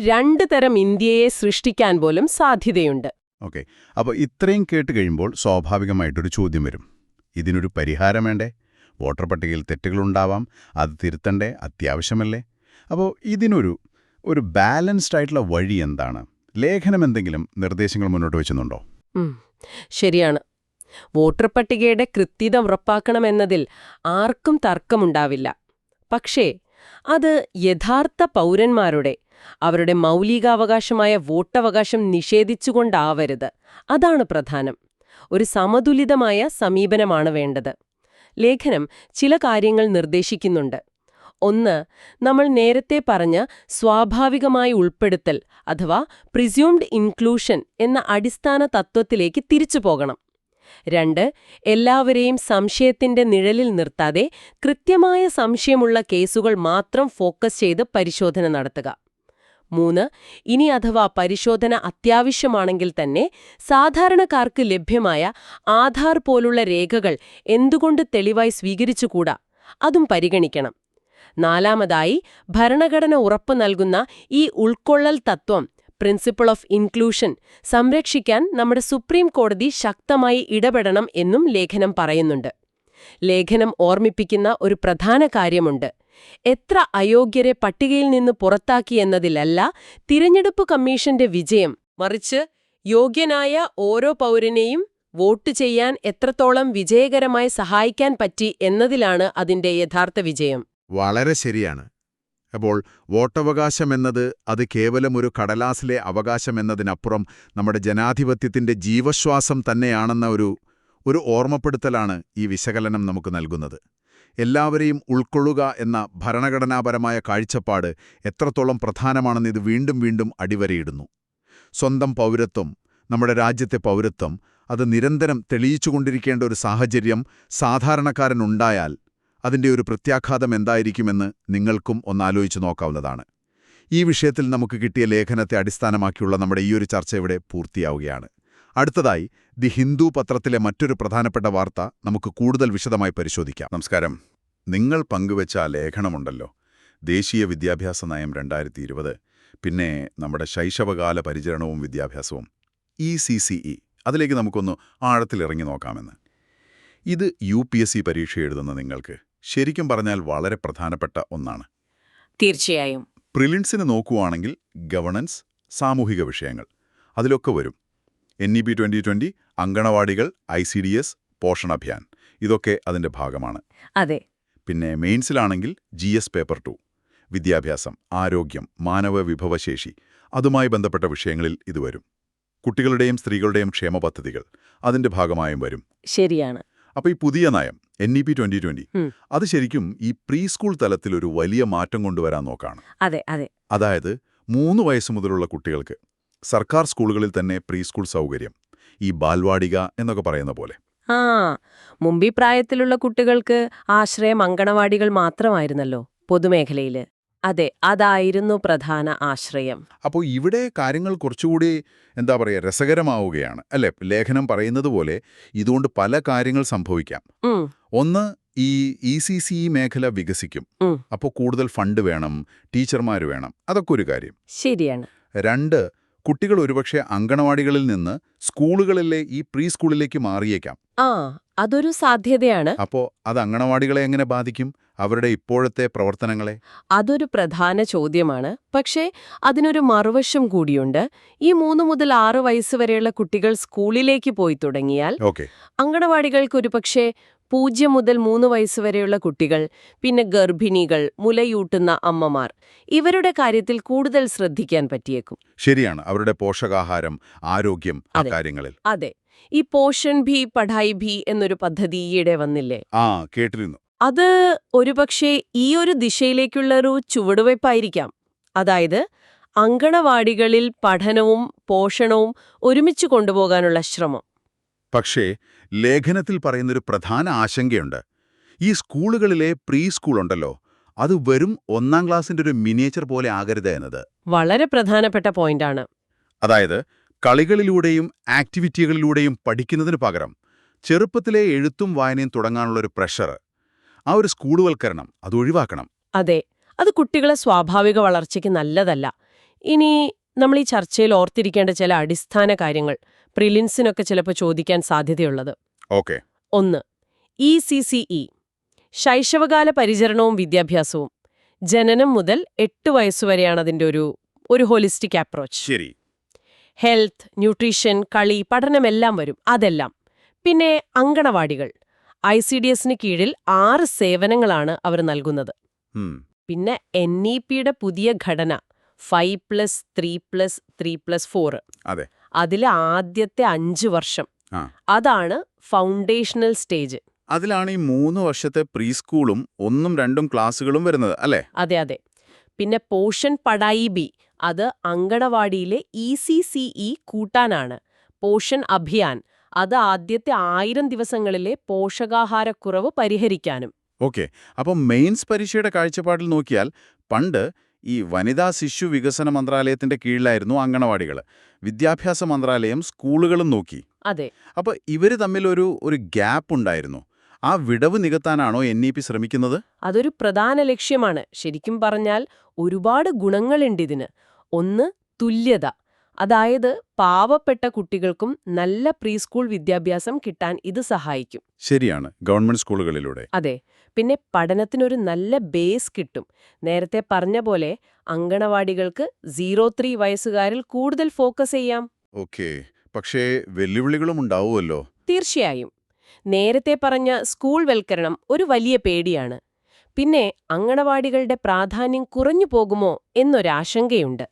രണ്ട് തരം ഇന്ത്യയെ സൃഷ്ടിക്കാൻ പോലും സാധ്യതയുണ്ട്. ഓക്കെ, അപ്പോൾ ഇത്രയും കേട്ട് കഴിയുമ്പോൾ സ്വാഭാവികമായിട്ടൊരു ചോദ്യം വരും. ഇതിനൊരു പരിഹാരം വേണ്ടേ? വോട്ടർ പട്ടികയിൽ തെറ്റുകളുണ്ടാവാം, അത് തിരുത്തണ്ടേ? അത്യാവശ്യമല്ലേ? അപ്പോൾ ഇതിനൊരു ബാലൻസ്ഡ് ആയിട്ടുള്ള വഴി എന്താണ്? ലേഖനം എന്തെങ്കിലും നിർദ്ദേശങ്ങൾ മുന്നോട്ട് വെച്ചുന്നുണ്ടോ? ശരിയാണ്. വോട്ടർ പട്ടികയുടെ കൃത്യത ഉറപ്പാക്കണമെന്നതിൽ ആർക്കും തർക്കമുണ്ടാവില്ല. പക്ഷേ അത് യഥാർത്ഥ പൗരന്മാരുടെ അവരുടെ മൗലികാവകാശമായ വോട്ടവകാശം നിഷേധിച്ചുകൊണ്ടാവരുത്. അതാണ് പ്രധാനം. ഒരു സമതുലിതമായ സമീപനമാണ് വേണ്ടത്. ലേഖനം ചില കാര്യങ്ങൾ നിർദ്ദേശിക്കുന്നുണ്ട്. ഒന്ന്, നമ്മൾ നേരത്തെ പറഞ്ഞ സ്വാഭാവികമായി ഉൾപ്പെടുത്തൽ അഥവാ പ്രിസ്യൂംഡ് ഇൻക്ലൂഷൻ എന്ന അടിസ്ഥാന തത്വത്തിലേക്ക് തിരിച്ചു പോകണം. 2, എല്ലാവരെയും സംശയത്തിന്റെ നിഴലിൽ നിർത്താതെ കൃത്യമായ സംശയമുള്ള കേസുകൾ മാത്രം ഫോക്കസ് ചെയ്ത് പരിശോധന നടത്തുക. 3, ഇനി അഥവാ പരിശോധന അത്യാവശ്യമാണെങ്കിൽ തന്നെ സാധാരണക്കാർക്ക് ലഭ്യമായ ആധാർ പോലുള്ള രേഖകൾ എന്തുകൊണ്ട് തെളിവായി സ്വീകരിച്ചുകൂടാ? അതും പരിഗണിക്കണം. 4, ഭരണഘടന ഉറപ്പു നൽകുന്ന ഈ ഉൾക്കൊള്ളൽ തത്വം, പ്രിൻസിപ്പിൾ ഓഫ് ഇൻക്ലൂഷൻ, സംരക്ഷിക്കാൻ നമ്മുടെ സുപ്രീം കോടതി ശക്തമായി ഇടപെടണം എന്നും ലേഖനം പറയുന്നുണ്ട്. ലേഖനം ഓർമ്മിപ്പിക്കുന്ന ഒരു പ്രധാന കാര്യമുണ്ട്. എത്ര അയോഗ്യരെ പട്ടികയിൽ നിന്ന് പുറത്താക്കിയെന്നതിലല്ല തിരഞ്ഞെടുപ്പ് കമ്മീഷന്റെ വിജയം, മറിച്ച് യോഗ്യനായ ഓരോ പൗരനെയും വോട്ട് ചെയ്യാൻ എത്രത്തോളം വിജയകരമായി സഹായിക്കാൻ പറ്റി എന്നതിലാണ് അതിന്റെ യഥാർത്ഥ വിജയം. വളരെ ശരിയാണ്. അപ്പോൾ വോട്ടവകാശം എന്നത് അത് കേവലം ഒരു കടലാസിലെ അവകാശമെന്നതിനപ്പുറം നമ്മുടെ ജനാധിപത്യത്തിന്റെ ജീവശ്വാസം തന്നെയാണെന്ന ഒരു ഓർമ്മപ്പെടുത്തലാണ് ഈ വിശകലനം നമുക്ക് നൽകുന്നത്. എല്ലാവരെയും ഉൾക്കൊള്ളുക എന്ന ഭരണഘടനാപരമായ കാഴ്ചപ്പാട് എത്രത്തോളം പ്രധാനമാണെന്ന് ഇത് വീണ്ടും വീണ്ടും അടിവരയിടുന്നു. സ്വന്തം പൗരത്വം, നമ്മുടെ രാജ്യത്തെ പൗരത്വം, അത് നിരന്തരം തെളിയിച്ചുകൊണ്ടിരിക്കേണ്ട ഒരു സാഹചര്യം സാധാരണക്കാരനുണ്ടായാൽ അതിൻ്റെ ഒരു പ്രത്യാഘാതം എന്തായിരിക്കുമെന്ന് നിങ്ങൾക്കും ഒന്നാലോചിച്ച് നോക്കാവുന്നതാണ്. ഈ വിഷയത്തിൽ നമുക്ക് കിട്ടിയ ലേഖനത്തെ അടിസ്ഥാനമാക്കിയുള്ള നമ്മുടെ ഈയൊരു ചർച്ച ഇവിടെ പൂർത്തിയാവുകയാണ്. അടുത്തതായി ദി ഹിന്ദു പത്രത്തിലെ മറ്റൊരു പ്രധാനപ്പെട്ട വാർത്ത നമുക്ക് കൂടുതൽ വിശദമായി പരിശോധിക്കാം. നമസ്കാരം. നിങ്ങൾ പങ്കുവച്ച ആ ലേഖനമുണ്ടല്ലോ, ദേശീയ വിദ്യാഭ്യാസ നയം 2020, പിന്നെ നമ്മുടെ ശൈശവകാല പരിചരണവും വിദ്യാഭ്യാസവും, ECCE, അതിലേക്ക് നമുക്കൊന്ന് ആഴത്തിലിറങ്ങി നോക്കാമെന്ന്. ഇത് UPSC പരീക്ഷ എഴുതുന്ന നിങ്ങൾക്ക് ശരിക്കും പറഞ്ഞാൽ വളരെ പ്രധാനപ്പെട്ട ഒന്നാണ്. തീർച്ചയായും. പ്രിലിംസിന് നോക്കുവാണെങ്കിൽ ഗവർണൻസ്, സാമൂഹിക വിഷയങ്ങൾ അതിലൊക്കെ വരും. NEP 2020, അങ്കണവാടികൾ, ICDS, പോഷൺ അഭിയാൻ, ഇതൊക്കെ അതിന്റെ ഭാഗമാണ്. അതെ. പിന്നെ മെയിൻസിലാണെങ്കിൽ GS പേപ്പർ 2, വിദ്യാഭ്യാസം, ആരോഗ്യം, മാനവ വിഭവശേഷി, അതുമായി ബന്ധപ്പെട്ട വിഷയങ്ങളിൽ ഇത് വരും. കുട്ടികളുടെയും സ്ത്രീകളുടെയും ക്ഷേമ പദ്ധതികൾ അതിന്റെ ഭാഗമായും വരും. ശരിയാണ്. അപ്പോൾ ഈ പുതിയ നയം NEP 2020 അത് ശരിക്കും ഈ പ്രീ സ്കൂൾ തലത്തിൽ ഒരു വലിയ മാറ്റം കൊണ്ടുവരാൻ നോക്കാണ്. അതെ അതെ. അതായത് 3 വയസ്സ് മുതലുള്ള കുട്ടികൾക്ക് സർക്കാർ സ്കൂളുകളിൽ തന്നെ പ്രീ സ്കൂൾ സൗകര്യം, ഈ ബാൽവാടിക എന്നൊക്കെ പറയുന്ന പോലെ. മുമ്പീ പ്രായത്തിലുള്ള കുട്ടികൾക്ക് ആശ്രയം അങ്കണവാടികൾ മാത്രമായിരുന്നല്ലോ പൊതുമേഖലയില്. അതെ, അതായിരുന്നു പ്രധാന ആശ്രയം. അപ്പോൾ ഇവിടെ കാര്യങ്ങൾ കുറച്ചുകൂടി രസകരമാവുകയാണ് അല്ലേ? ലേഖനം പറയുന്നത് പോലെ ഇതുകൊണ്ട് പല കാര്യങ്ങൾ സംഭവിക്കാം. ഒന്ന്, ഈ ECCE മേഖല വികസിക്കും. അപ്പോൾ കൂടുതൽ ഫണ്ട് വേണം, ടീച്ചർമാർ വേണം, അതൊക്കെ ഒരു കാര്യം. ശരിയാണ്. 2, കുട്ടികൾ ഒരുപക്ഷെ അങ്കണവാടികളിൽ നിന്ന് സ്കൂളുകളിലെ ഈ പ്രീ സ്കൂളിലേക്ക് മാറിയേക്കാം. അതൊരു സാധ്യതയാണ്. അപ്പോൾ അത് അങ്കണവാടികളെ എങ്ങനെ ബാധിക്കും, അവരുടെ ഇപ്പോഴത്തെ പ്രവർത്തനങ്ങളെ? അതൊരു പ്രധാന ചോദ്യമാണ്. പക്ഷേ അതിനൊരു മറുവശം കൂടിയുണ്ട്. ഈ 3 മുതൽ 6 വയസ്സ് വരെയുള്ള കുട്ടികൾ സ്കൂളിലേക്ക് പോയി തുടങ്ങിയാൽ അങ്കണവാടികൾക്ക് ഒരുപക്ഷെ 0 മുതൽ 3 വയസ്സ് വരെയുള്ള കുട്ടികൾ, പിന്നെ ഗർഭിണികൾ, മുലയൂട്ടുന്ന അമ്മമാർ, ഇവരുടെ കാര്യത്തിൽ കൂടുതൽ ശ്രദ്ധിക്കാൻ പറ്റിയേക്കും. ശരിയാണ്. അവരുടെ പോഷകാഹാരം, ആരോഗ്യം, ആ കാര്യങ്ങളിൽ. അതെ. ഈ പോഷൺ ഭി പഠായി ഭി എന്നൊരു പദ്ധതി ഈയിടെ വന്നില്ലേ? കേട്ടിരുന്നു. അത് ഒരുപക്ഷെ ഈ ഒരു ദിശയിലേക്കുള്ളൊരു ചുവടുവയ്പ്പായിരിക്കാം. അതായത് അങ്കണവാടികളിൽ പഠനവും പോഷണവും ഒരുമിച്ച് കൊണ്ടുപോകാനുള്ള ശ്രമം. പക്ഷേ ലേഖനത്തിൽ പറയുന്നൊരു പ്രധാന ആശങ്കയുണ്ട്. ഈ സ്കൂളുകളിലെ പ്രീ സ്കൂൾ ഉണ്ടല്ലോ, അത് വെറും 1-ാം ക്ലാസിന്റെ ഒരു മിനിയേച്ചർ പോലെ ആകരുത് എന്നത്. വളരെ പ്രധാനപ്പെട്ട പോയിന്റാണ്. അതായത് കളികളിലൂടെയും ആക്ടിവിറ്റികളിലൂടെയും പഠിക്കുന്നതിന് പകരം ചെറുപ്പത്തിലെ എഴുത്തും വായനയും തുടങ്ങാനുള്ളൊരു പ്രഷർ, ആ ഒരു സ്കൂളുവൽക്കരണം അത് ഒഴിവാക്കണം. അതെ, അത് കുട്ടികളെ സ്വാഭാവിക വളർച്ചയ്ക്ക് നല്ലതല്ല. ഇനി നമ്മൾ ഈ ചർച്ചയിൽ ഓർത്തിരിക്കേണ്ട ചില അടിസ്ഥാന കാര്യങ്ങൾ പ്രിലിംസിനൊക്കെ ചിലപ്പോൾ ചോദിക്കാൻ സാധ്യതയുള്ളത്. ഓക്കെ. 1. ECCE ശൈശവകാല പരിചരണവും വിദ്യാഭ്യാസവും. ജനനം മുതൽ 8 വയസ്സുവരെയാണ് അതിൻ്റെ ഒരു ഹോളിസ്റ്റിക് അപ്രോച്ച്. ശരി. ഹെൽത്ത്, ന്യൂട്രീഷൻ, കളി, പഠനമെല്ലാം വരും. അതെല്ലാം. പിന്നെ അങ്കണവാടികൾ. ICDSന് കീഴിൽ 6 സേവനങ്ങളാണ് അവർ നൽകുന്നത്. പിന്നെ NEPയുടെ പുതിയ ഘടന 5+3+3+4. അതെ. അതിലെ ആദ്യത്തെ 5 വർഷം അതാണ് ഫൗണ്ടേഷണൽ സ്റ്റേജ്. അതിലാണ് ഈ 3 വർഷത്തെ പ്രീ സ്കൂളും 1ഉം 2ഉം ക്ലാസ്സുകളും വരുന്നത് അല്ലേ? അതെ. പിന്നെ പോഷൻ പഠായി ബി, അത് അങ്കണവാടിയിലെ ECCE കൂട്ടാനാണ്. പോഷൻ അഭിയാൻ, അത് ആദ്യത്തെ 1000 ദിവസങ്ങളിലെ പോഷകാഹാരക്കുറവ് പരിഹരിക്കാനും. ഓക്കെ. അപ്പം മെയിൻസ് പരീക്ഷയുടെ കാഴ്ചപ്പാടിൽ നോക്കിയാൽ പണ്ട് ഈ വനിതാ ശിശു വികസന മന്ത്രാലയത്തിന്റെ കീഴിലായിരുന്നു അങ്കണവാടികൾ. വിദ്യാഭ്യാസ മന്ത്രാലയം സ്കൂളുകളും നോക്കി. അതെ. അപ്പോൾ ഇവർ തമ്മിൽ ഒരു ഗ്യാപ്പ് ഉണ്ടായിരുന്നു. ആ വിടവ് നികത്താനാണോ NEP ശ്രമിക്കുന്നത്? അതൊരു പ്രധാന ലക്ഷ്യമാണ്. ശരിക്കും പറഞ്ഞാൽ ഒരുപാട് ഗുണങ്ങളുണ്ട് ഇതിന്. ഒന്ന്, തുല്യത. അതായത് പാവപ്പെട്ട കുട്ടികൾക്കും നല്ല പ്രീ സ്കൂൾ വിദ്യാഭ്യാസം കിട്ടാൻ ഇത് സഹായിക്കും. ശരിയാണ്, ഗവൺമെന്റ് സ്കൂളുകളിലൂടെ. അതെ. പിന്നെ പഠനത്തിനൊരു നല്ല ബേസ് കിട്ടും. നേരത്തെ പറഞ്ഞ പോലെ അങ്കണവാടികൾക്ക് 0-3 വയസ്സുകാരിൽ കൂടുതൽ ഫോക്കസ് ചെയ്യാം. ഓക്കെ. പക്ഷേ വെല്ലുവിളികളും ഉണ്ടാവുമല്ലോ. തീർച്ചയായും. നേരത്തെ പറഞ്ഞ സ്കൂൾ വൽക്കരണം ഒരു വലിയ പേടിയാണ്. പിന്നെ അങ്കണവാടികളുടെ പ്രാധാന്യം കുറഞ്ഞു പോകുമോ എന്നൊരാശങ്കയുണ്ട്.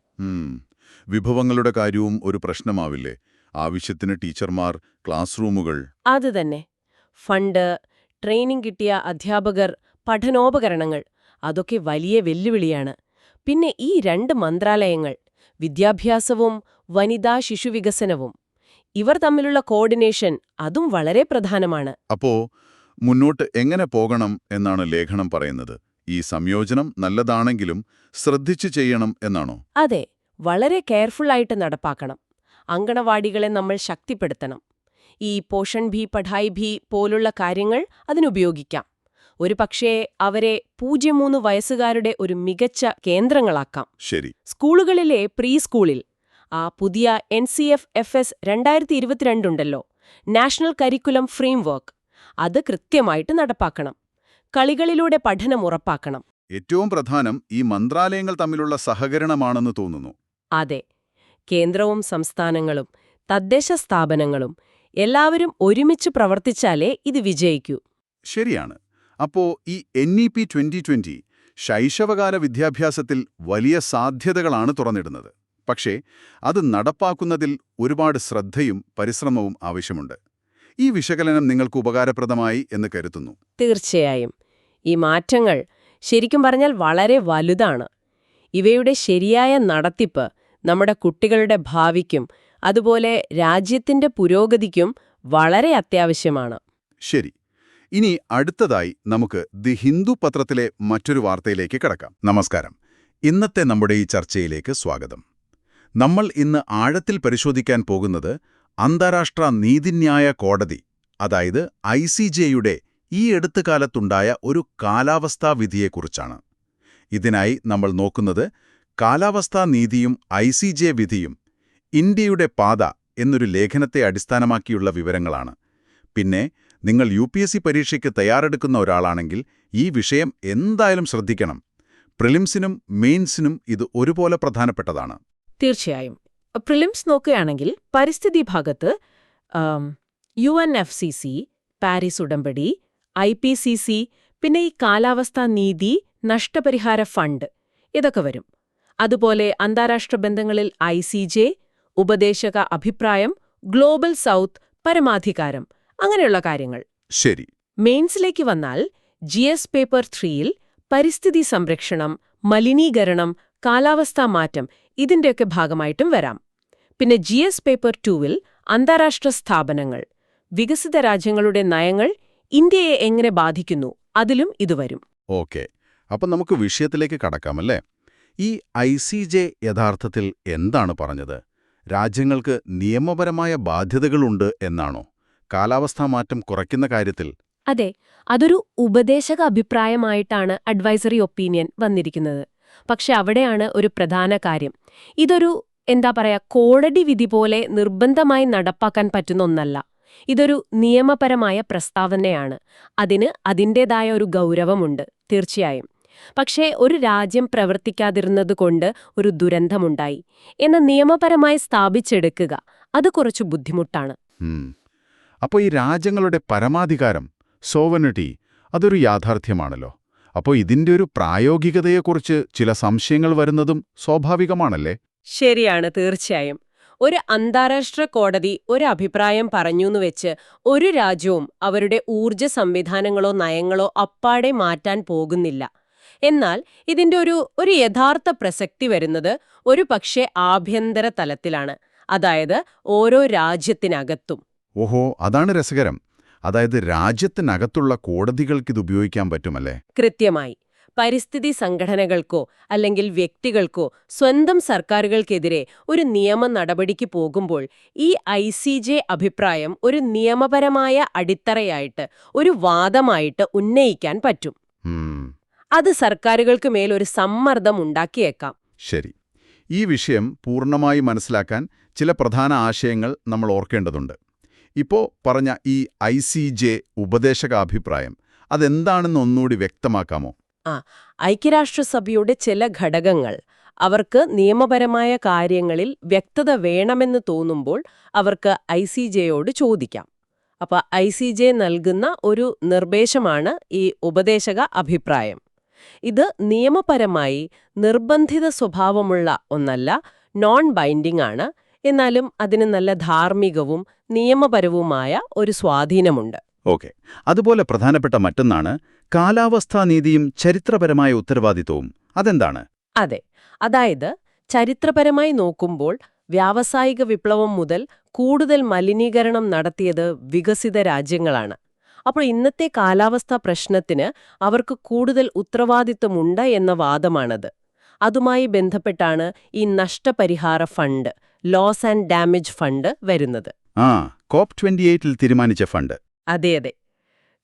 വിഭവങ്ങളുടെ കാര്യവും ഒരു പ്രശ്നമാവില്ലേ? ആവശ്യത്തിന് ടീച്ചർമാർ, ക്ലാസ് റൂമുകൾ. അത് തന്നെ. ഫണ്ട്, ട്രെയിനിങ് കിട്ടിയ അധ്യാപകർ, പഠനോപകരണങ്ങൾ, അതൊക്കെ വലിയ വെല്ലുവിളിയാണ്. പിന്നെ ഈ 2 മന്ത്രാലയങ്ങൾ, വിദ്യാഭ്യാസവും വനിതാ ശിശുവികസനവും, ഇവർ തമ്മിലുള്ള കോർഡിനേഷൻ അതും വളരെ പ്രധാനമാണ്. അപ്പോ മുന്നോട്ട് എങ്ങനെ പോകണം എന്നാണ് ലേഖനം പറയുന്നത്? ഈ സംയോജനം നല്ലതാണെങ്കിലും ശ്രദ്ധിച്ചു ചെയ്യണം എന്നാണോ? അതെ, വളരെ കെയർഫുള്ളായിട്ട് നടപ്പാക്കണം. അങ്കണവാടികളെ നമ്മൾ ശക്തിപ്പെടുത്തണം. ഈ പോഷൺ ഭി പഠായി ഭി പോലുള്ള കാര്യങ്ങൾ അതിനുപയോഗിക്കാം. ഒരു പക്ഷേ അവരെ 0-3 വയസ്സുകാരുടെ ഒരു മികച്ച കേന്ദ്രങ്ങളാക്കാം. ശരി. സ്കൂളുകളിലെ പ്രീ സ്കൂളിൽ ആ പുതിയ NCF-FS 2022 ഉണ്ടല്ലോ, നാഷണൽ കരിക്കുലം ഫ്രെയിംവർക്ക്, അത് കൃത്യമായിട്ട് നടപ്പാക്കണം. കളികളിലൂടെ പഠനം ഉറപ്പാക്കണം. ഏറ്റവും പ്രധാനം ഈ മന്ത്രാലയങ്ങൾ തമ്മിലുള്ള സഹകരണമാണെന്ന് തോന്നുന്നു. അതെ. കേന്ദ്രവും സംസ്ഥാനങ്ങളും തദ്ദേശ സ്ഥാപനങ്ങളും എല്ലാവരും ഒരുമിച്ച് പ്രവർത്തിച്ചാലേ ഇത് വിജയിക്കൂ. ശരിയാണ്. അപ്പോ ഈ NEP 2020 ശൈശവകാല വിദ്യാഭ്യാസത്തിൽ വലിയ സാധ്യതകളാണ് തുറന്നിടുന്നത്. പക്ഷേ അത് നടപ്പാക്കുന്നതിൽ ഒരുപാട് ശ്രദ്ധയും പരിശ്രമവും ആവശ്യമുണ്ട്. ഈ വിശകലനം നിങ്ങൾക്ക് ഉപകാരപ്രദമായി എന്ന് കരുതുന്നു. തീർച്ചയായും. ഈ മാറ്റങ്ങൾ ശരിക്കും പറഞ്ഞാൽ വളരെ വലുതാണ്. ഇവയുടെ ശരിയായ നടത്തിപ്പ് നമ്മുടെ കുട്ടികളുടെ ഭാവിക്കും അതുപോലെ രാജ്യത്തിന്റെ പുരോഗതിക്കും വളരെ അത്യാവശ്യമാണ്. ശരി. ഇനി അടുത്തതായി നമുക്ക് ദി ഹിന്ദു പത്രത്തിലെ മറ്റൊരു വാർത്തയിലേക്ക് കടക്കാം. നമസ്കാരം. ഇന്നത്തെ നമ്മുടെ ഈ ചർച്ചയിലേക്ക് സ്വാഗതം. നമ്മൾ ഇന്ന് ആഴത്തിൽ പരിശോധിക്കാൻ പോകുന്നത് അന്താരാഷ്ട്ര നീതിന്യായ കോടതി, അതായത് ICJയുടെ ഈ അടുത്ത കാലത്തുണ്ടായ ഒരു കാലാവസ്ഥാ വിധിയെക്കുറിച്ചാണ്. ഇതിനായി നമ്മൾ നോക്കുന്നത് കാലാവസ്ഥാ നീതിയും ICJ വിധിയും, ഇന്ത്യയുടെ പാത എന്നൊരു ലേഖനത്തെ അടിസ്ഥാനമാക്കിയുള്ള വിവരങ്ങളാണ്. പിന്നെ നിങ്ങൾ UPSC പരീക്ഷയ്ക്ക് തയ്യാറെടുക്കുന്ന ഒരാളാണെങ്കിൽ ഈ വിഷയം എന്തായാലും ശ്രദ്ധിക്കണം. പ്രിലിംസിനും മെയിൻസിനും ഇത് ഒരുപോലെ പ്രധാനപ്പെട്ടതാണ്. തീർച്ചയായും. പ്രിലിംസ് നോക്കുകയാണെങ്കിൽ പരിസ്ഥിതി ഭാഗത്ത് UNFCCC, പാരീസ് ഉടമ്പടി, IPCC, പിന്നെ ഈ കാലാവസ്ഥാ നീതി, നഷ്ടപരിഹാര ഫണ്ട്, ഇതൊക്കെ വരും. അതുപോലെ അന്താരാഷ്ട്ര ബന്ധങ്ങളിൽ ICJ, ഉപദേശക അഭിപ്രായം, ഗ്ലോബൽ സൗത്ത്, പരമാധികാരം, അങ്ങനെയുള്ള കാര്യങ്ങൾ. ശരി. മെയിൻസിലേക്ക് വന്നാൽ GS പേപ്പർ 3ൽ പരിസ്ഥിതി സംരക്ഷണം, മലിനീകരണം, കാലാവസ്ഥാ മാറ്റം ഇതിന്റെയൊക്കെ ഭാഗമായിട്ടും വരാം. പിന്നെ GS പേപ്പർ 2ൽ അന്താരാഷ്ട്ര സ്ഥാപനങ്ങൾ, വികസിത രാജ്യങ്ങളുടെ നയങ്ങൾ ഇന്ത്യയെ എങ്ങനെ ബാധിക്കുന്നു അതിലും ഇത് വരും. ഓക്കെ, അപ്പം നമുക്ക് വിഷയത്തിലേക്ക് കടക്കാമല്ലേ? ഈ ICJ യഥാർത്ഥത്തിൽ എന്താണ് പറഞ്ഞത്? രാജ്യങ്ങൾക്ക് നിയമപരമായ ബാധ്യതകളുണ്ട് എന്നാണോ? കാലാവസ്ഥാ മാറ്റം കുറയ്ക്കുന്ന കാര്യത്തിൽ? അതെ, അതൊരു ഉപദേശക അഭിപ്രായമായിട്ടാണ് അഡ്വൈസറി ഒപ്പീനിയൻ വന്നിരിക്കുന്നത്. പക്ഷെ അവിടെയാണ് ഒരു പ്രധാന കാര്യം. ഇതൊരു കോടതി വിധി പോലെ നിർബന്ധമായി നടപ്പാക്കാൻ പറ്റുന്ന ഒന്നല്ല. ഇതൊരു നിയമപരമായ പ്രസ്താവനയാണ്. അതിന് അതിൻ്റേതായ ഒരു ഗൗരവമുണ്ട്, തീർച്ചയായും. പക്ഷേ ഒരു രാജ്യം പ്രവർത്തിക്കാതിരുന്നതുകൊണ്ട് ഒരു ദുരന്തമുണ്ടായി എന്ന് നിയമപരമായി സ്ഥാപിച്ചെടുക്കുക അത് കുറച്ചു ബുദ്ധിമുട്ടാണ്. അപ്പോൾ ഈ രാജ്യങ്ങളുടെ പരമാധികാരം, സോവനിറ്റി, അതൊരു യാഥാർത്ഥ്യമാണല്ലോ. അപ്പോൾ ഇതിന്റെ ഒരു പ്രായോഗികതയെക്കുറിച്ച് ചില സംശയങ്ങൾ വരുന്നതും സ്വാഭാവികമാണല്ലേ? ശരിയാണ്, തീർച്ചയായും. ഒരു അന്താരാഷ്ട്ര കോടതി ഒരു അഭിപ്രായം പറഞ്ഞുവെന്ന് വെച്ച് ഒരു രാജ്യവും അവരുടെ ഊർജ്ജ സംവിധാനങ്ങളോ നയങ്ങളോ അപ്പാടെ മാറ്റാൻ പോകുന്നില്ല. എന്നാൽ ഇതിന്റെ ഒരു യഥാർത്ഥ പ്രസക്തി വരുന്നത് ഒരു പക്ഷേ ആഭ്യന്തര തലത്തിലാണ്, അതായത് ഓരോ രാജ്യത്തിനകത്തും. ഓഹോ, അതാണ് രസകരം. അതായത് രാജ്യത്തിനകത്തുള്ള കോടതികൾക്കിത് ഉപയോഗിക്കാൻ പറ്റുമല്ലേ? കൃത്യമായി. പരിസ്ഥിതി സംഘടനകൾക്കോ അല്ലെങ്കിൽ വ്യക്തികൾക്കോ സ്വന്തം സർക്കാരുകൾക്കെതിരെ ഒരു നിയമ നടപടിക്ക് പോകുമ്പോൾ ഈ ICJ അഭിപ്രായം ഒരു നിയമപരമായ അടിത്തറയായിട്ട്, ഒരു വാദമായിട്ട് ഉന്നയിക്കാൻ പറ്റും. അത് സർക്കാരുകൾക്ക് മേൽ ഒരു സമ്മർദ്ദം ഉണ്ടാക്കിയേക്കാം. ശരി. ഈ വിഷയം പൂർണ്ണമായി മനസ്സിലാക്കാൻ ചില പ്രധാന ആശയങ്ങൾ നമ്മൾ ഓർക്കേണ്ടതുണ്ട്. ഇപ്പോൾ പറഞ്ഞ ഈ ICJ ഉപദേശകാഭിപ്രായം അതെന്താണെന്ന് ഒന്നുകൂടി വ്യക്തമാക്കാമോ? ഐക്യരാഷ്ട്രസഭയുടെ ചില ഘടകങ്ങൾ അവർക്ക് നിയമപരമായ കാര്യങ്ങളിൽ വ്യക്തത വേണമെന്ന് തോന്നുമ്പോൾ അവർക്ക് ICJയോട് ചോദിക്കാം. അപ്പോൾ ICJ നൽകുന്ന ഒരു നിർദ്ദേശമാണ് ഈ ഉപദേശക അഭിപ്രായം. ഇത് നിയമപരമായി നിർബന്ധിത സ്വഭാവമുള്ള ഒന്നല്ല, നോൺ ബൈൻഡിംഗ് ആണ്. എന്നാലും അതിന് നല്ല ധാർമ്മികവും നിയമപരവുമായ ഒരു സ്വാധീനമുണ്ട്. ഓക്കെ. അതുപോലെ പ്രധാനപ്പെട്ട മറ്റൊന്നാണ് കാലാവസ്ഥാ നീതിയും ചരിത്രപരമായ ഉത്തരവാദിത്വവും. അതെന്താണ്? അതെ, അതായത് ചരിത്രപരമായി നോക്കുമ്പോൾ വ്യാവസായിക വിപ്ലവം മുതൽ കൂടുതൽ മലിനീകരണം നടത്തിയത് വികസിത രാജ്യങ്ങളാണ്. അപ്പോൾ ഇന്നത്തെ കാലാവസ്ഥാ പ്രശ്നത്തിന് അവർക്ക് കൂടുതൽ ഉത്തരവാദിത്വമുണ്ട് എന്ന വാദമാണത്. അതുമായി ബന്ധപ്പെട്ടാണ് ഈ നഷ്ടപരിഹാര fund, loss and damage fund വരുന്നത്. COP28-ൽ തീരുമാനിച്ച ഫണ്ട്. അതെ.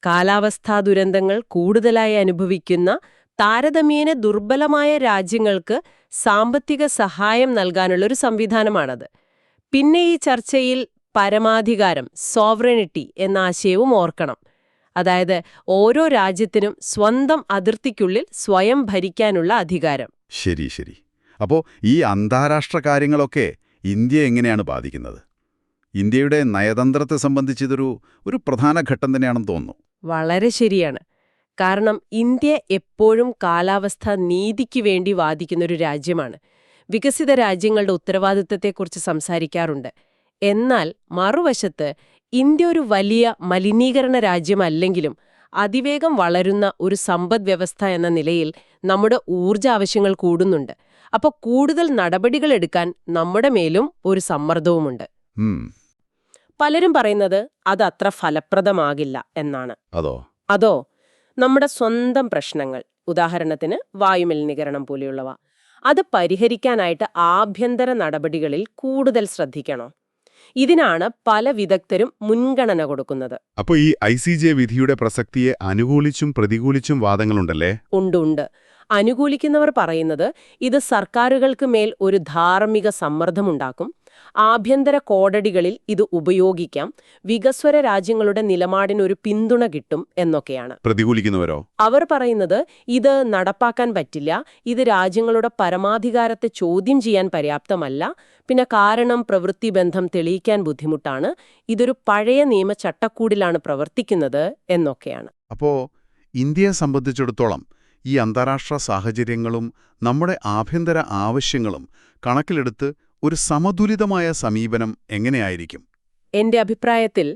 കാലാവസ്ഥാ ദുരന്തങ്ങൾ കൂടുതലായി അനുഭവിക്കുന്ന താരതമ്യേന ദുർബലമായ രാജ്യങ്ങൾക്ക് സാമ്പത്തിക സഹായം നൽകാനുള്ളൊരു സംവിധാനമാണത്. പിന്നെ ഈ ചർച്ചയിൽ പരമാധികാരം, സോവറിനിറ്റി എന്ന ആശയവും ഓർക്കണം. അതായത് ഓരോ രാജ്യത്തിനും സ്വന്തം അതിർത്തിക്കുള്ളിൽ സ്വയം ഭരിക്കാനുള്ള അധികാരം. ശരി. അപ്പോൾ ഈ അന്താരാഷ്ട്ര കാര്യങ്ങളൊക്കെ ഇന്ത്യ എങ്ങനെയാണ് ബാധിക്കുന്നത്? ഇന്ത്യയുടെ നയതന്ത്രത്തെ സംബന്ധിച്ചിതൊരു പ്രധാന ഘട്ടം തന്നെയാണെന്ന് തോന്നുന്നു. വളരെ ശരിയാണ്. കാരണം ഇന്ത്യ എപ്പോഴും കാലാവസ്ഥാ നീതിക്ക് വേണ്ടി വാദിക്കുന്നൊരു രാജ്യമാണ്. വികസിത രാജ്യങ്ങളുടെ ഉത്തരവാദിത്തത്തെക്കുറിച്ച് സംസാരിക്കാറുണ്ട്. എന്നാൽ മറുവശത്ത് ഇന്ത്യ ഒരു വലിയ മലിനീകരണ രാജ്യമല്ലെങ്കിലും അതിവേഗം വളരുന്ന ഒരു സമ്പദ്വ്യവസ്ഥ എന്ന നിലയിൽ നമ്മുടെ ഊർജ്ജ ആവശ്യങ്ങൾ കൂടുന്നുണ്ട്. അപ്പോൾ കൂടുതൽ നടപടികൾ എടുക്കാൻ നമ്മുടെ മേലും ഒരു സമ്മർദ്ദവുമുണ്ട്. പലരും പറയുന്നത് അത് അത്ര ഫലപ്രദമാകില്ല എന്നാണ്. അതോ നമ്മുടെ സ്വന്തം പ്രശ്നങ്ങൾ, ഉദാഹരണത്തിന് വായുമലിനീകരണം പോലെയുള്ളവ, അത് പരിഹരിക്കാനായിട്ട് ആഭ്യന്തര നടപടികളിൽ കൂടുതൽ ശ്രദ്ധിക്കണോ? ഇതിനാണ് പല വിദഗ്ധരും മുൻഗണന കൊടുക്കുന്നത്. അപ്പോൾ ഈ ICJ വിധിയുടെ പ്രസക്തിയെ അനുകൂലിച്ചും പ്രതികൂലിച്ചും വാദങ്ങളുണ്ടല്ലേ? ഉണ്ട്. അനുകൂലിക്കുന്നവർ പറയുന്നത് ഇത് സർക്കാരുകൾക്ക് മേൽ ഒരു ധാർമ്മിക സമ്മർദ്ദമുണ്ടാക്കും, ആഭ്യന്തര കോടതികളിൽ ഇത് ഉപയോഗിക്കാം, വികസ്വര രാജ്യങ്ങളുടെ നിലപാടിനൊരു പിന്തുണ കിട്ടും എന്നൊക്കെയാണ്. പ്രതികൂലിക്കുന്നവരോ? അവർ പറയുന്നത് ഇത് നടപ്പാക്കാൻ പറ്റില്ല, ഇത് രാജ്യങ്ങളുടെ പരമാധികാരത്തെ ചോദ്യം ചെയ്യാൻ പര്യാപ്തമല്ല, പിന്നെ കാരണം പ്രവൃത്തി ബന്ധം തെളിയിക്കാൻ ബുദ്ധിമുട്ടാണ്, ഇതൊരു പഴയ നിയമ ചട്ടക്കൂടിലാണ് പ്രവർത്തിക്കുന്നത് എന്നൊക്കെയാണ്. അപ്പോൾ ഇന്ത്യയെ സംബന്ധിച്ചിടത്തോളം ഈ അന്താരാഷ്ട്ര സാഹചര്യങ്ങളും നമ്മുടെ ആഭ്യന്തര ആവശ്യങ്ങളും കണക്കിലെടുത്ത് ഒരു സമതുലിതമായ സമീപനം എങ്ങനെയായിരിക്കും? എന്റെ അഭിപ്രായത്തിൽ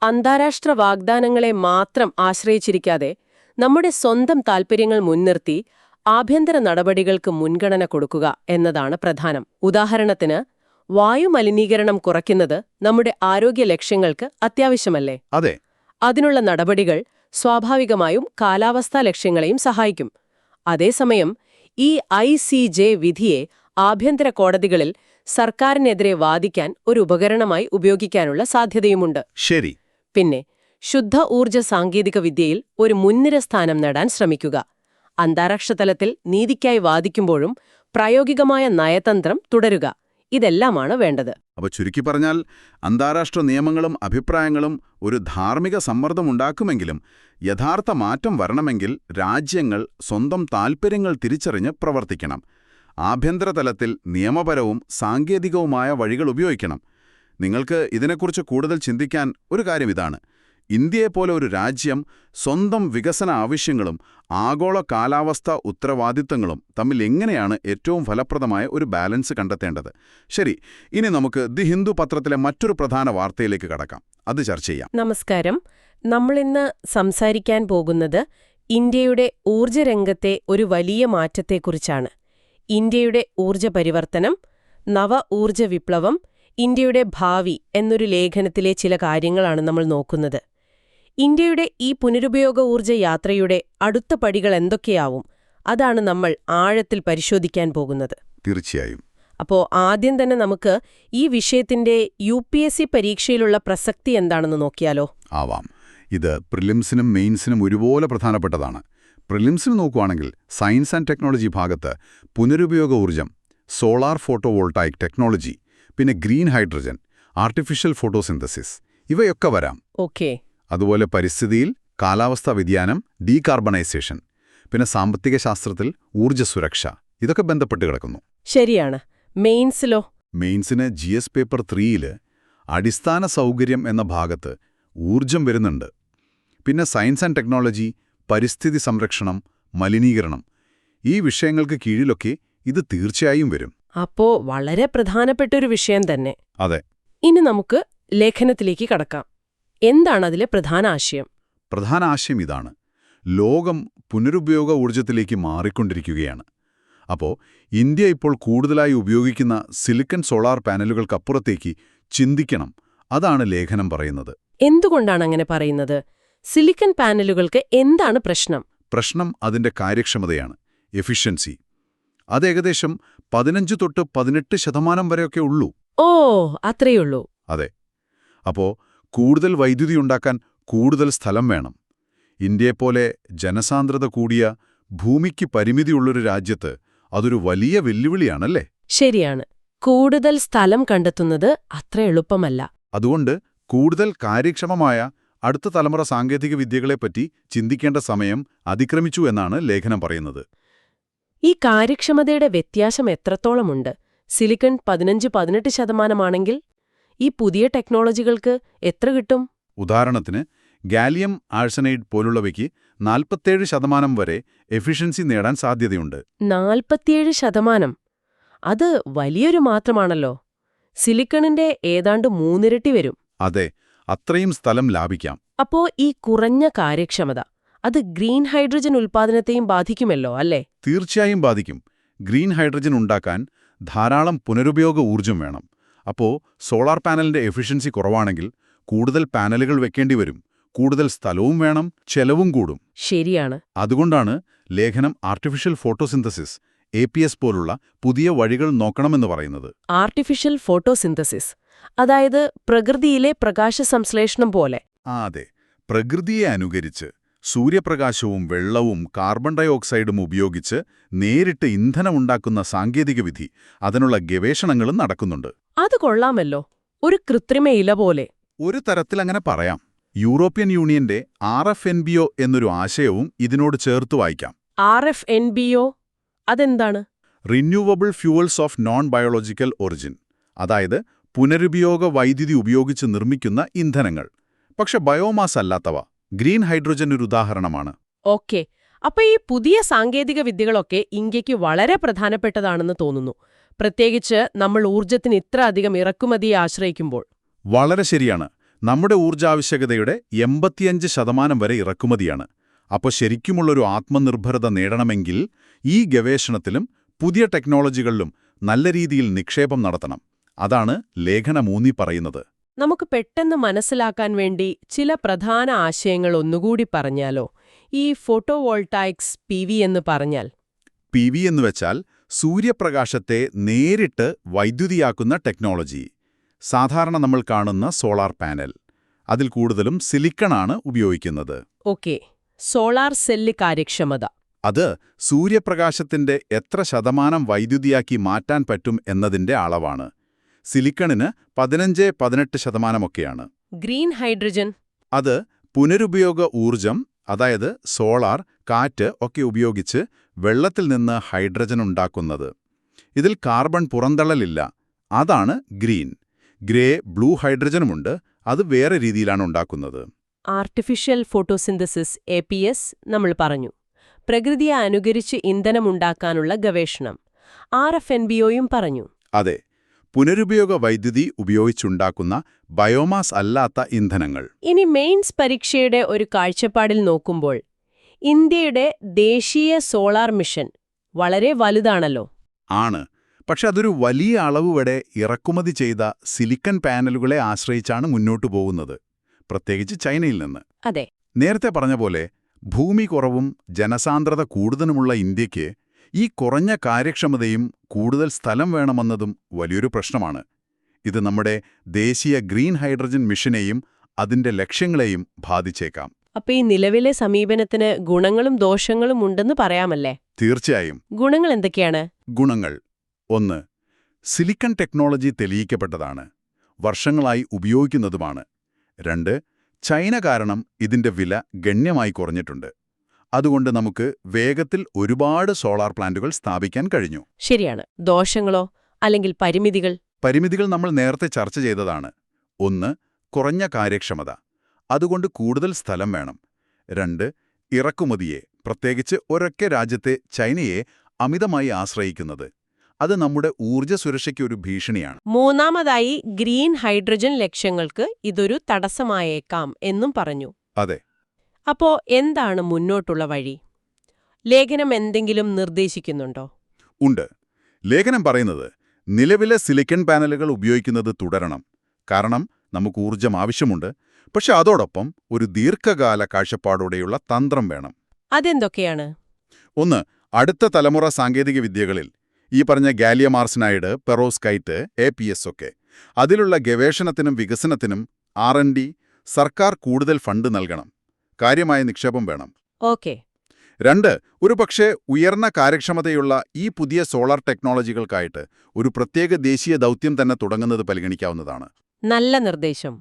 അന്താരാഷ്ട്ര വാഗ്ദാനങ്ങളെ മാത്രം ആശ്രയിച്ചിരിക്കാതെ നമ്മുടെ സ്വന്തം താൽപ്പര്യങ്ങൾ മുൻനിർത്തി ആഭ്യന്തര നടപടികൾക്ക് മുൻഗണന കൊടുക്കുക എന്നതാണ് പ്രധാനം. ഉദാഹരണത്തിന്, വായുമലിനീകരണം കുറയ്ക്കുന്നത് നമ്മുടെ ആരോഗ്യ ലക്ഷ്യങ്ങൾക്ക് അത്യാവശ്യമല്ലേ? അതെ. അതിനുള്ള നടപടികൾ സ്വാഭാവികമായും കാലാവസ്ഥാ ലക്ഷ്യങ്ങളെയും സഹായിക്കും. അതേസമയം ഈ ICJ വിധിയെ ആഭ്യന്തര കോടതികളിൽ സർക്കാരിനെതിരെ വാദിക്കാൻ ഒരു ഉപകരണമായി ഉപയോഗിക്കാനുള്ള സാധ്യതയുമുണ്ട്. ശരി. പിന്നെ ശുദ്ധ ഊർജ്ജ സാങ്കേതിക വിദ്യയിൽ ഒരു മുൻനിര സ്ഥാനം നേടാൻ ശ്രമിക്കുക. അന്താരാഷ്ട്ര തലത്തിൽ നീതിക്കായി വാദിക്കുമ്പോഴും പ്രായോഗികമായ നയതന്ത്രം തുടരുക. ഇതെല്ലാമാണ് വേണ്ടത്. അപ്പോൾ ചുരുക്കി പറഞ്ഞാൽ, അന്താരാഷ്ട്ര നിയമങ്ങളും അഭിപ്രായങ്ങളും ഒരു ധാർമ്മിക സമ്മർദ്ദമുണ്ടാക്കുമെങ്കിലും യഥാർത്ഥ മാറ്റം വരണമെങ്കിൽ രാജ്യങ്ങൾ സ്വന്തം താൽപ്പര്യങ്ങൾ തിരിച്ചറിഞ്ഞ് പ്രവർത്തിക്കണം. ആഭ്യന്തര തലത്തിൽ നിയമപരവും സാങ്കേതികവുമായ വഴികൾ ഉപയോഗിക്കണം. നിങ്ങൾക്ക് ഇതിനെക്കുറിച്ച് കൂടുതൽ ചിന്തിക്കാൻ ഒരു കാര്യം ഇതാണ്: ഇന്ത്യയെപ്പോലെ ഒരു രാജ്യം സ്വന്തം വികസന ആവശ്യങ്ങളും ആഗോള കാലാവസ്ഥാ ഉത്തരവാദിത്തങ്ങളും തമ്മിൽ എങ്ങനെയാണ് ഏറ്റവും ഫലപ്രദമായ ഒരു ബാലൻസ് കണ്ടെത്തേണ്ടത്? ശരി, ഇനി നമുക്ക് ദി ഹിന്ദു പത്രത്തിലെ മറ്റൊരു പ്രധാന വാർത്തയിലേക്ക് കടക്കാം. അത് ചർച്ച ചെയ്യാം. നമസ്കാരം. നമ്മളിന്ന് സംസാരിക്കാൻ പോകുന്നത് ഇന്ത്യയുടെ ഊർജ്ജരംഗത്തെ ഒരു വലിയ മാറ്റത്തെക്കുറിച്ചാണ്. ഇന്ത്യയുടെ ഊർജ്ജ പരിവർത്തനം, നവ ഊർജ്ജ വിപ്ലവം, ഇന്ത്യയുടെ ഭാവി എന്നൊരു ലേഖനത്തിലെ ചില കാര്യങ്ങളാണ് നമ്മൾ നോക്കുന്നത്. ഇന്ത്യയുടെ ഈ പുനരുപയോഗ ഊർജ്ജ യാത്രയുടെ അടുത്ത പടികൾ എന്തൊക്കെയാവും? അതാണ് നമ്മൾ ആഴത്തിൽ പരിശോധിക്കാൻ പോകുന്നത്. തീർച്ചയായും. അപ്പോൾ ആദ്യം തന്നെ നമുക്ക് ഈ വിഷയത്തിന്റെ UPSC പരീക്ഷയിലുള്ള പ്രസക്തി എന്താണെന്ന് നോക്കിയാലോ? ആവാം. ഇത് പ്രിലിംസിനും മെയിൻസിനും ഒരുപോലെ പ്രധാനപ്പെട്ടതാണ്. പ്രിലിംസിന് നോക്കുകയാണെങ്കിൽ സയൻസ് ആൻഡ് ടെക്നോളജി ഭാഗത്ത് പുനരുപയോഗ ഊർജ്ജം, സോളാർ ഫോട്ടോവോൾട്ടായിക് ടെക്നോളജി, പിന്നെ ഗ്രീൻ ഹൈഡ്രജൻ, ആർട്ടിഫിഷ്യൽ ഫോട്ടോസിന്തസിസ്, ഇവയൊക്കെ വരാം. ഓക്കെ. അതുപോലെ പരിസ്ഥിതിയിൽ കാലാവസ്ഥാ വ്യതിയാനം, ഡീകാർബണൈസേഷൻ, പിന്നെ സാമ്പത്തിക ശാസ്ത്രത്തിൽ ഊർജ്ജ സുരക്ഷ, ഇതൊക്കെ ബന്ധപ്പെട്ട് കിടക്കുന്നു. ശരിയാണ്. മെയിൻസിലോ? മെയിൻസിന് GS പേപ്പർ 3-ൽ അടിസ്ഥാന സൗകര്യം എന്ന ഭാഗത്ത് ഊർജ്ജം വരുന്നുണ്ട്. പിന്നെ സയൻസ് ആൻഡ് ടെക്നോളജി, പരിസ്ഥിതി സംരക്ഷണം, മലിനീകരണം, ഈ വിഷയങ്ങൾക്ക് കീഴിലൊക്കെ ഇത് തീർച്ചയായും വരും. അപ്പോ വളരെ പ്രധാനപ്പെട്ടൊരു വിഷയം തന്നെ. അതെ. ഇനി നമുക്ക് ലേഖനത്തിലേക്ക് കടക്കാം. എന്താണ് അതിലെ പ്രധാന ആശയം? പ്രധാന ആശയം ഇതാണ്: ലോകം പുനരുപയോഗ ഊർജ്ജത്തിലേക്ക് മാറിക്കൊണ്ടിരിക്കുകയാണ്. അപ്പോൾ ഇന്ത്യ ഇപ്പോൾ കൂടുതലായി ഉപയോഗിക്കുന്ന സിലിക്കൺ സോളാർ പാനലുകൾക്കപ്പുറത്തേക്ക് ചിന്തിക്കണം. അതാണ് ലേഖനം പറയുന്നത്. എന്തുകൊണ്ടാണ് അങ്ങനെ പറയുന്നത്? സിലിക്കൺ പാനലുകൾക്ക് എന്താണ് പ്രശ്നം? പ്രശ്നം അതിന്റെ കാര്യക്ഷമതയാണ്, എഫിഷ്യൻസി. അത് ഏകദേശം 15-18% വരെയൊക്കെ ഉള്ളൂ. ഓ, അത്രയുള്ളൂ. അതെ. അപ്പോൾ കൂടുതൽ വൈദ്യുതി ഉണ്ടാക്കാൻ കൂടുതൽ സ്ഥലം വേണം. ഇന്ത്യയെപ്പോലെ ജനസാന്ദ്രത കൂടിയ, ഭൂമിക്ക് പരിമിതിയുള്ളൊരു രാജ്യത്ത് അതൊരു വലിയ വെല്ലുവിളിയാണല്ലേ? ശരിയാണ്. കൂടുതൽ സ്ഥലം കണ്ടെത്തുന്നത് അത്ര എളുപ്പമല്ല. അതുകൊണ്ട് കൂടുതൽ കാര്യക്ഷമമായ അടുത്ത തലമുറ സാങ്കേതിക വിദ്യകളെപ്പറ്റി ചിന്തിക്കേണ്ട സമയം അതിക്രമിച്ചു എന്നാണ് ലേഖനം പറയുന്നത്. ഈ കാര്യക്ഷമതയുടെ വ്യത്യാസം എത്രത്തോളമുണ്ട്? സിലിക്കൺ 15-18% ഈ പുതിയ ടെക്നോളജികൾക്ക് എത്ര കിട്ടും? ഉദാഹരണത്തിന് ഗാലിയം ആഴ്സനൈഡ് പോലുള്ളവയ്ക്ക് 47% വരെ എഫിഷ്യൻസി നേടാൻ സാധ്യതയുണ്ട്. 47%? അത് വലിയൊരു മാറ്റമാണല്ലോ. സിലിക്കണിന്റെ ഏതാണ്ട് 3 ഇരട്ടി വരും. അതെ, അത്രയും സ്ഥലം ലാഭിക്കാം. അപ്പോ ഈ കുറഞ്ഞ കാര്യക്ഷമത അത് ഗ്രീൻ ഹൈഡ്രജൻ ഉൽപ്പാദനത്തെയും ബാധിക്കുമല്ലോ, അല്ലേ? തീർച്ചയായും ബാധിക്കും. ഗ്രീൻ ഹൈഡ്രജൻ ഉണ്ടാക്കാൻ ധാരാളം പുനരുപയോഗ ഊർജ്ജം വേണം. അപ്പോൾ സോളാർ പാനലിന്റെ എഫിഷ്യൻസി കുറവാണെങ്കിൽ കൂടുതൽ പാനലുകൾ വെക്കേണ്ടി വരും. കൂടുതൽ സ്ഥലവും വേണം, ചെലവും കൂടും. ശരിയാണ്. അതുകൊണ്ടാണ് ലേഖനം ആർട്ടിഫിഷ്യൽ ഫോട്ടോസിന്തസിസ്, APS പോലുള്ള പുതിയ വഴികൾ നോക്കണമെന്ന് പറയുന്നത്. ആർട്ടിഫിഷ്യൽ ഫോട്ടോസിന്തസിസ്, അതായത് പ്രകൃതിയിലെ പ്രകാശ സംശ്ലേഷണം പോലെ. അതെ. പ്രകൃതിയെ അനുകരിച്ച് സൂര്യപ്രകാശവും വെള്ളവും കാർബൺ ഡയോക്സൈഡും ഉപയോഗിച്ച് നേരിട്ട് ഇന്ധനമുണ്ടാക്കുന്ന സാങ്കേതികവിധി, അതിനുള്ള ഗവേഷണങ്ങളും നടക്കുന്നുണ്ട്. അത് കൊള്ളാമല്ലോ. ഒരു കൃത്രിമ ഇല പോലെ. ഒരു തരത്തിലങ്ങനെ പറയാം. യൂറോപ്യൻ യൂണിയന്റെ RFNBO എന്നൊരു ആശയവും ഇതിനോട് ചേർത്ത് വായിക്കാം. RFNBO അതെന്താണ്? Renewable fuels of non biological origin, അതായത് പുനരുപയോഗ വൈദ്യുതി ഉപയോഗിച്ച് നിർമ്മിക്കുന്ന ഇന്ധനങ്ങൾ. പക്ഷെ ബയോമാസ് അല്ലാത്തവ. ഗ്രീൻ ഹൈഡ്രജൻ ഒരു ഉദാഹരണമാണ്. ഓക്കെ. അപ്പൊ ഈ പുതിയ സാങ്കേതിക വിദ്യകളൊക്കെ ഇന്ത്യക്ക് വളരെ പ്രധാനപ്പെട്ടതാണെന്ന് തോന്നുന്നു. പ്രത്യേകിച്ച് നമ്മൾ ഊർജ്ജത്തിന് ഇത്ര അധികം ഇറക്കുമതിയെ ആശ്രയിക്കുമ്പോൾ. വളരെ ശരിയാണ്. നമ്മുടെ ഊർജ്ജാവശ്യകതയുടെ 85% വരെ ഇറക്കുമതിയാണ്. അപ്പോൾ ശരിക്കുമുള്ളൊരു ആത്മനിർഭരത നേടണമെങ്കിൽ ഈ ഗവേഷണത്തിലും പുതിയ ടെക്നോളജികളിലും നല്ല രീതിയിൽ നിക്ഷേപം നടത്തണം. അതാണ് ലേഖനമൂന്നി പറയുന്നത്. നമുക്ക് പെട്ടെന്ന് മനസ്സിലാക്കാൻ വേണ്ടി ചില പ്രധാന ആശയങ്ങൾ ഒന്നുകൂടി പറഞ്ഞാലോ? ഈ ഫോട്ടോവോൾട്ടായിക്സ് PV എന്ന് പറഞ്ഞാൽ PV എന്ന് വെച്ചാൽ സൂര്യപ്രകാശത്തെ നേരിട്ട് വൈദ്യുതിയാക്കുന്ന ടെക്നോളജി. സാധാരണ നമ്മൾ കാണുന്ന സോളാർ പാനൽ. അതിൽ കൂടുതലും സിലിക്കണാണ് ഉപയോഗിക്കുന്നത്. ഓക്കെ, സോളാർ സെല്ല് കാര്യക്ഷമത. അത് സൂര്യപ്രകാശത്തിന്റെ എത്ര ശതമാനം വൈദ്യുതിയാക്കി മാറ്റാൻ പറ്റും എന്നതിന്റെ അളവാണ്. സിലിക്കണിന് 15-18% ഗ്രീൻ ഹൈഡ്രജൻ. അത് പുനരുപയോഗ ഊർജം, അതായത് സോളാർ, കാറ്റ് ഒക്കെ ഉപയോഗിച്ച് വെള്ളത്തിൽ നിന്ന് ഹൈഡ്രജൻ ഉണ്ടാക്കുന്നത്. ഇതിൽ കാർബൺ പുറന്തള്ളലില്ല. അതാണ് ഗ്രീൻ. Grey, blue ഹൈഡ്രജനുമുണ്ട്. അത് വേറെ രീതിയിലാണ് ഉണ്ടാക്കുന്നത്. ആർട്ടിഫിഷ്യൽ ഫോട്ടോസിന്തസിസ് APS നമ്മൾ പറഞ്ഞു. പ്രകൃതിയെ അനുകരിച്ച് ഇന്ധനമുണ്ടാക്കാനുള്ള ഗവേഷണം. RFNBOയും പറഞ്ഞു. അതെ, പുനരുപയോഗ വൈദ്യുതി ഉപയോഗിച്ചുണ്ടാക്കുന്ന ബയോമാസ് അല്ലാത്ത ഇന്ധനങ്ങൾ. ഇനി മെയിൻസ് പരീക്ഷയുടെ ഒരു കാഴ്ചപ്പാടിൽ നോക്കുമ്പോൾ ഇന്ത്യയുടെ ദേശീയ സോളാർ മിഷൻ വളരെ വലുതാണല്ലോ. ആണ്. പക്ഷെ അതൊരു വലിയ അളവ് വരെ ഇറക്കുമതി ചെയ്ത സിലിക്കൺ പാനലുകളെ ആശ്രയിച്ചാണ് മുന്നോട്ടു പോകുന്നത്, പ്രത്യേകിച്ച് ചൈനയിൽ നിന്ന്. അതെ, നേരത്തെ പറഞ്ഞ പോലെ ഭൂമി കുറവും ജനസാന്ദ്രത കൂടുതലുമുള്ള ഇന്ത്യയ്ക്ക് ഈ കുറഞ്ഞ കാര്യക്ഷമതയും കൂടുതൽ സ്ഥലം വേണമെന്നതും വലിയൊരു പ്രശ്നമാണ്. ഇത് നമ്മുടെ ദേശീയ ഗ്രീൻ ഹൈഡ്രജൻ മിഷനെയും അതിന്റെ ലക്ഷ്യങ്ങളെയും ബാധിച്ചേക്കാം. അപ്പൊ ഈ നിലവിലെ സമീപനത്തിന് ഗുണങ്ങളും ദോഷങ്ങളും ഉണ്ടെന്ന് പറയാമല്ലേ? തീർച്ചയായും. ഗുണങ്ങൾ എന്തൊക്കെയാണ്? ഗുണങ്ങൾ: 1. സിലിക്കൺ ടെക്നോളജി തെളിയിക്കപ്പെട്ടതാണ്, വർഷങ്ങളായി ഉപയോഗിക്കുന്നതുമാണ്. 2. ചൈന കാരണം ഇതിന്റെ വില ഗണ്യമായി കുറഞ്ഞിട്ടുണ്ട്. അതുകൊണ്ട് നമുക്ക് വേഗത്തിൽ ഒരുപാട് സോളാർ പ്ലാന്റുകൾ സ്ഥാപിക്കാൻ കഴിഞ്ഞു. ശരിയാണ്. ദോഷങ്ങളോ അല്ലെങ്കിൽ പരിമിതികൾ? പരിമിതികൾ നമ്മൾ നേരത്തെ ചർച്ച ചെയ്തതാണ്. 1. കുറഞ്ഞ കാര്യക്ഷമത. അതുകൊണ്ട് കൂടുതൽ സ്ഥലം വേണം. 2. ഇറക്കുമതിയെ, പ്രത്യേകിച്ച് ഒരൊറ്റ രാജ്യത്തെ ചൈനയെ അമിതമായി ആശ്രയിക്കുന്നത്. അത് നമ്മുടെ ഊർജ്ജ സുരക്ഷയ്ക്ക് ഒരു ഭീഷണിയാണ്. 3. ഗ്രീൻ ഹൈഡ്രജൻ ലക്ഷ്യങ്ങൾക്ക് ഇതൊരു തടസ്സമായേക്കാം എന്നും പറഞ്ഞു. അതെ. അപ്പോ എന്താണ് മുന്നോട്ടുള്ള വഴി? ലേഖനം എന്തെങ്കിലും നിർദ്ദേശിക്കുന്നുണ്ടോ? ഉണ്ട്. ലേഖനം പറയുന്നത് നിലവിലെ സിലിക്കൺ പാനലുകൾ ഉപയോഗിക്കുന്നത് തുടരണം. കാരണം നമുക്ക് ഊർജ്ജം ആവശ്യമുണ്ട്. പക്ഷെ അതോടൊപ്പം ഒരു ദീർഘകാല കാഴ്ചപ്പാടോടെയുള്ള തന്ത്രം വേണം. അതെന്തൊക്കെയാണ്? 1. അടുത്ത തലമുറ സാങ്കേതിക വിദ്യകളിൽ ഈ പറഞ്ഞ ഗാലിയം ആർസനൈഡ്, പെറോസ്കൈറ്റ്, APS ഒക്കെ അതിലുള്ള ഗവേഷണത്തിനും വികസനത്തിനും R&D സർക്കാർ കൂടുതൽ ഫണ്ട് നൽകണം. കാര്യമായ നിക്ഷേപം വേണം. ഓക്കെ. 2. ഒരുപക്ഷെ ഉയർന്ന കാര്യക്ഷമതയുള്ള ഈ പുതിയ സോളാർ ടെക്നോളജികൾക്കായിട്ട് ഒരു പ്രത്യേക ദേശീയ ദൗത്യം തന്നെ തുടങ്ങുന്നത് പരിഗണിക്കാവുന്നതാണ്. നല്ല നിർദ്ദേശം.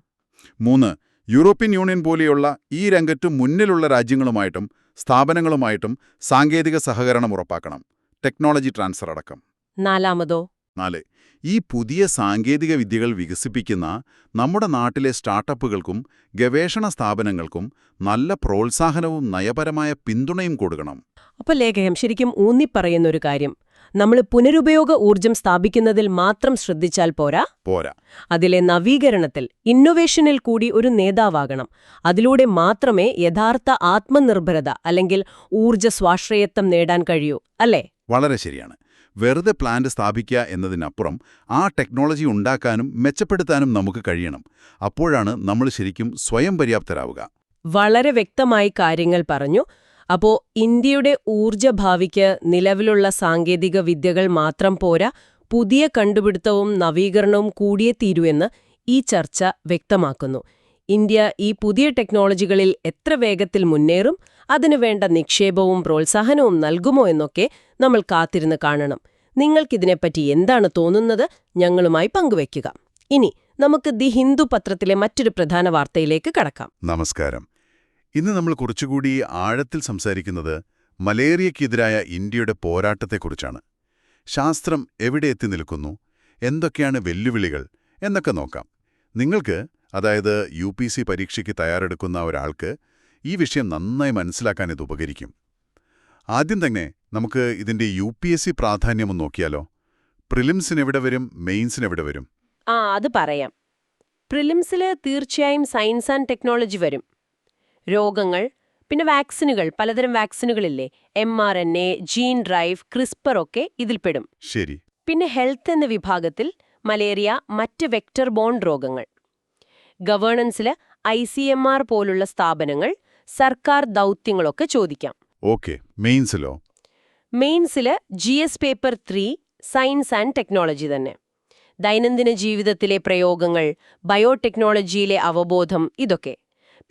3. യൂറോപ്യൻ യൂണിയൻ പോലെയുള്ള ഈ രംഗത്ത് മുന്നിലുള്ള രാജ്യങ്ങളുമായിട്ടും സ്ഥാപനങ്ങളുമായിട്ടും സാങ്കേതിക സഹകരണം ഉറപ്പാക്കണം. ടെക്നോളജി ട്രാൻസ്ഫർ അടക്കം. 4. ഈ പുതിയ സാങ്കേതിക വിദ്യകൾ വികസിപ്പിക്കുന്ന നമ്മുടെ നാട്ടിലെ സ്റ്റാർട്ടപ്പുകൾക്കും ഗവേഷണ സ്ഥാപനങ്ങൾക്കും നല്ല പ്രോത്സാഹനവും നയപരമായ പിന്തുണയും കൊടുക്കണം. അപ്പോൾ ലേഖനം ശരിക്കും ഊന്നിപ്പറയുന്നൊരു കാര്യം, നമ്മൾ പുനരുപയോഗ ഊർജം സ്ഥാപിക്കുന്നതിൽ മാത്രം ശ്രദ്ധിച്ചാൽ പോരാ, അതിലെ നവീകരണത്തിൽ, ഇന്നൊവേഷനിൽ കൂടി ഒരു നേതാവാകണം. അതിലൂടെ മാത്രമേ യഥാർത്ഥ ആത്മനിർഭരത അല്ലെങ്കിൽ ഊർജ്ജ സ്വാശ്രയത്വം നേടാൻ കഴിയൂ, അല്ലേ? വളരെ ശരിയാണ്. വെറുതെ പ്ലാന്റ് സ്ഥാപിക്കുക എന്നതിനപ്പുറം ആ ടെക്നോളജി ഉണ്ടാക്കാനും മെച്ചപ്പെടുത്താനും നമുക്ക് കഴിയണം. അപ്പോഴാണ് നമ്മൾ ശരിക്കും സ്വയം പര്യാപ്തരാവുക. വളരെ വ്യക്തമായി കാര്യങ്ങൾ പറഞ്ഞു. അപ്പോ ഇന്ത്യയുടെ ഊർജ്ജഭാവിക്ക് നിലവിലുള്ള സാങ്കേതിക വിദ്യകൾ മാത്രം പോരാ, പുതിയ കണ്ടുപിടുത്തവും നവീകരണവും കൂടിയേ തീരൂ ഈ ചർച്ച വ്യക്തമാക്കുന്നു. ഇന്ത്യ ഈ പുതിയ ടെക്നോളജികളിൽ എത്ര വേഗത്തിൽ മുന്നേറും, അതിനുവേണ്ട നിക്ഷേപവും പ്രോത്സാഹനവും നൽകുമോ എന്നൊക്കെ നമ്മൾ കാത്തിരുന്ന് കാണണം. നിങ്ങൾക്കിതിനെപ്പറ്റി എന്താണ് തോന്നുന്നത്? ഞങ്ങളുമായി പങ്കുവയ്ക്കുക. ഇനി നമുക്ക് ദി ഹിന്ദു പത്രത്തിലെ മറ്റൊരു പ്രധാന വാർത്തയിലേക്ക് കടക്കാം. നമസ്കാരം. ഇന്ന് നമ്മൾ കുറച്ചുകൂടി ആഴത്തിൽ സംസാരിക്കുന്നത് മലേറിയയ്ക്കെതിരായ ഇന്ത്യയുടെ പോരാട്ടത്തെക്കുറിച്ചാണ്. ശാസ്ത്രം എവിടെ എത്തി നിൽക്കുന്നു, എന്തൊക്കെയാണ് വെല്ലുവിളികൾ എന്നൊക്കെ നോക്കാം. നിങ്ങൾക്ക്, അതായത് UPSC പരീക്ഷയ്ക്ക് തയ്യാറെടുക്കുന്ന ഒരാൾക്ക് ഈ വിഷയം നന്നായി മനസ്സിലാക്കാൻ ഇത് ഉപകരിക്കും. ആദ്യം തന്നെ നമുക്ക് ഇതിന്റെ UPSC പ്രാധാന്യമൊന്ന് നോക്കിയാലോ? പ്രിലിംസിന് എവിടെ വരും, മെയിൻസിന് എവിടെ വരും? അത് പറയാം. പ്രിലിംസില് തീർച്ചയായും സയൻസ് ആൻഡ് ടെക്നോളജി വരും. രോഗങ്ങൾ, പിന്നെ വാക്സിനുകൾ, പലതരം വാക്സിനുകളില്ലേ, mRNA, ജീൻ ഡ്രൈവ്, ക്രിസ്പർ ഒക്കെ ഇതിൽപ്പെടും. ശരി. പിന്നെ ഹെൽത്ത് എന്ന വിഭാഗത്തിൽ മലേറിയ, മറ്റ് വെക്ടർ ബോൺ രോഗങ്ങൾ. ഗവേണൻസിൽ ICMR പോലുള്ള സ്ഥാപനങ്ങൾ, സർക്കാർ ദൗത്യങ്ങളൊക്കെ ചോദിക്കാം. ഓക്കെ. മെയിൻസിലോ? മെയിൻസിൽ GS paper 3 science and technology തന്നെ. ദൈനംദിന ജീവിതത്തിലെ പ്രയോഗങ്ങൾ, ബയോടെക്നോളജിയിലെ അവബോധം, ഇതൊക്കെ.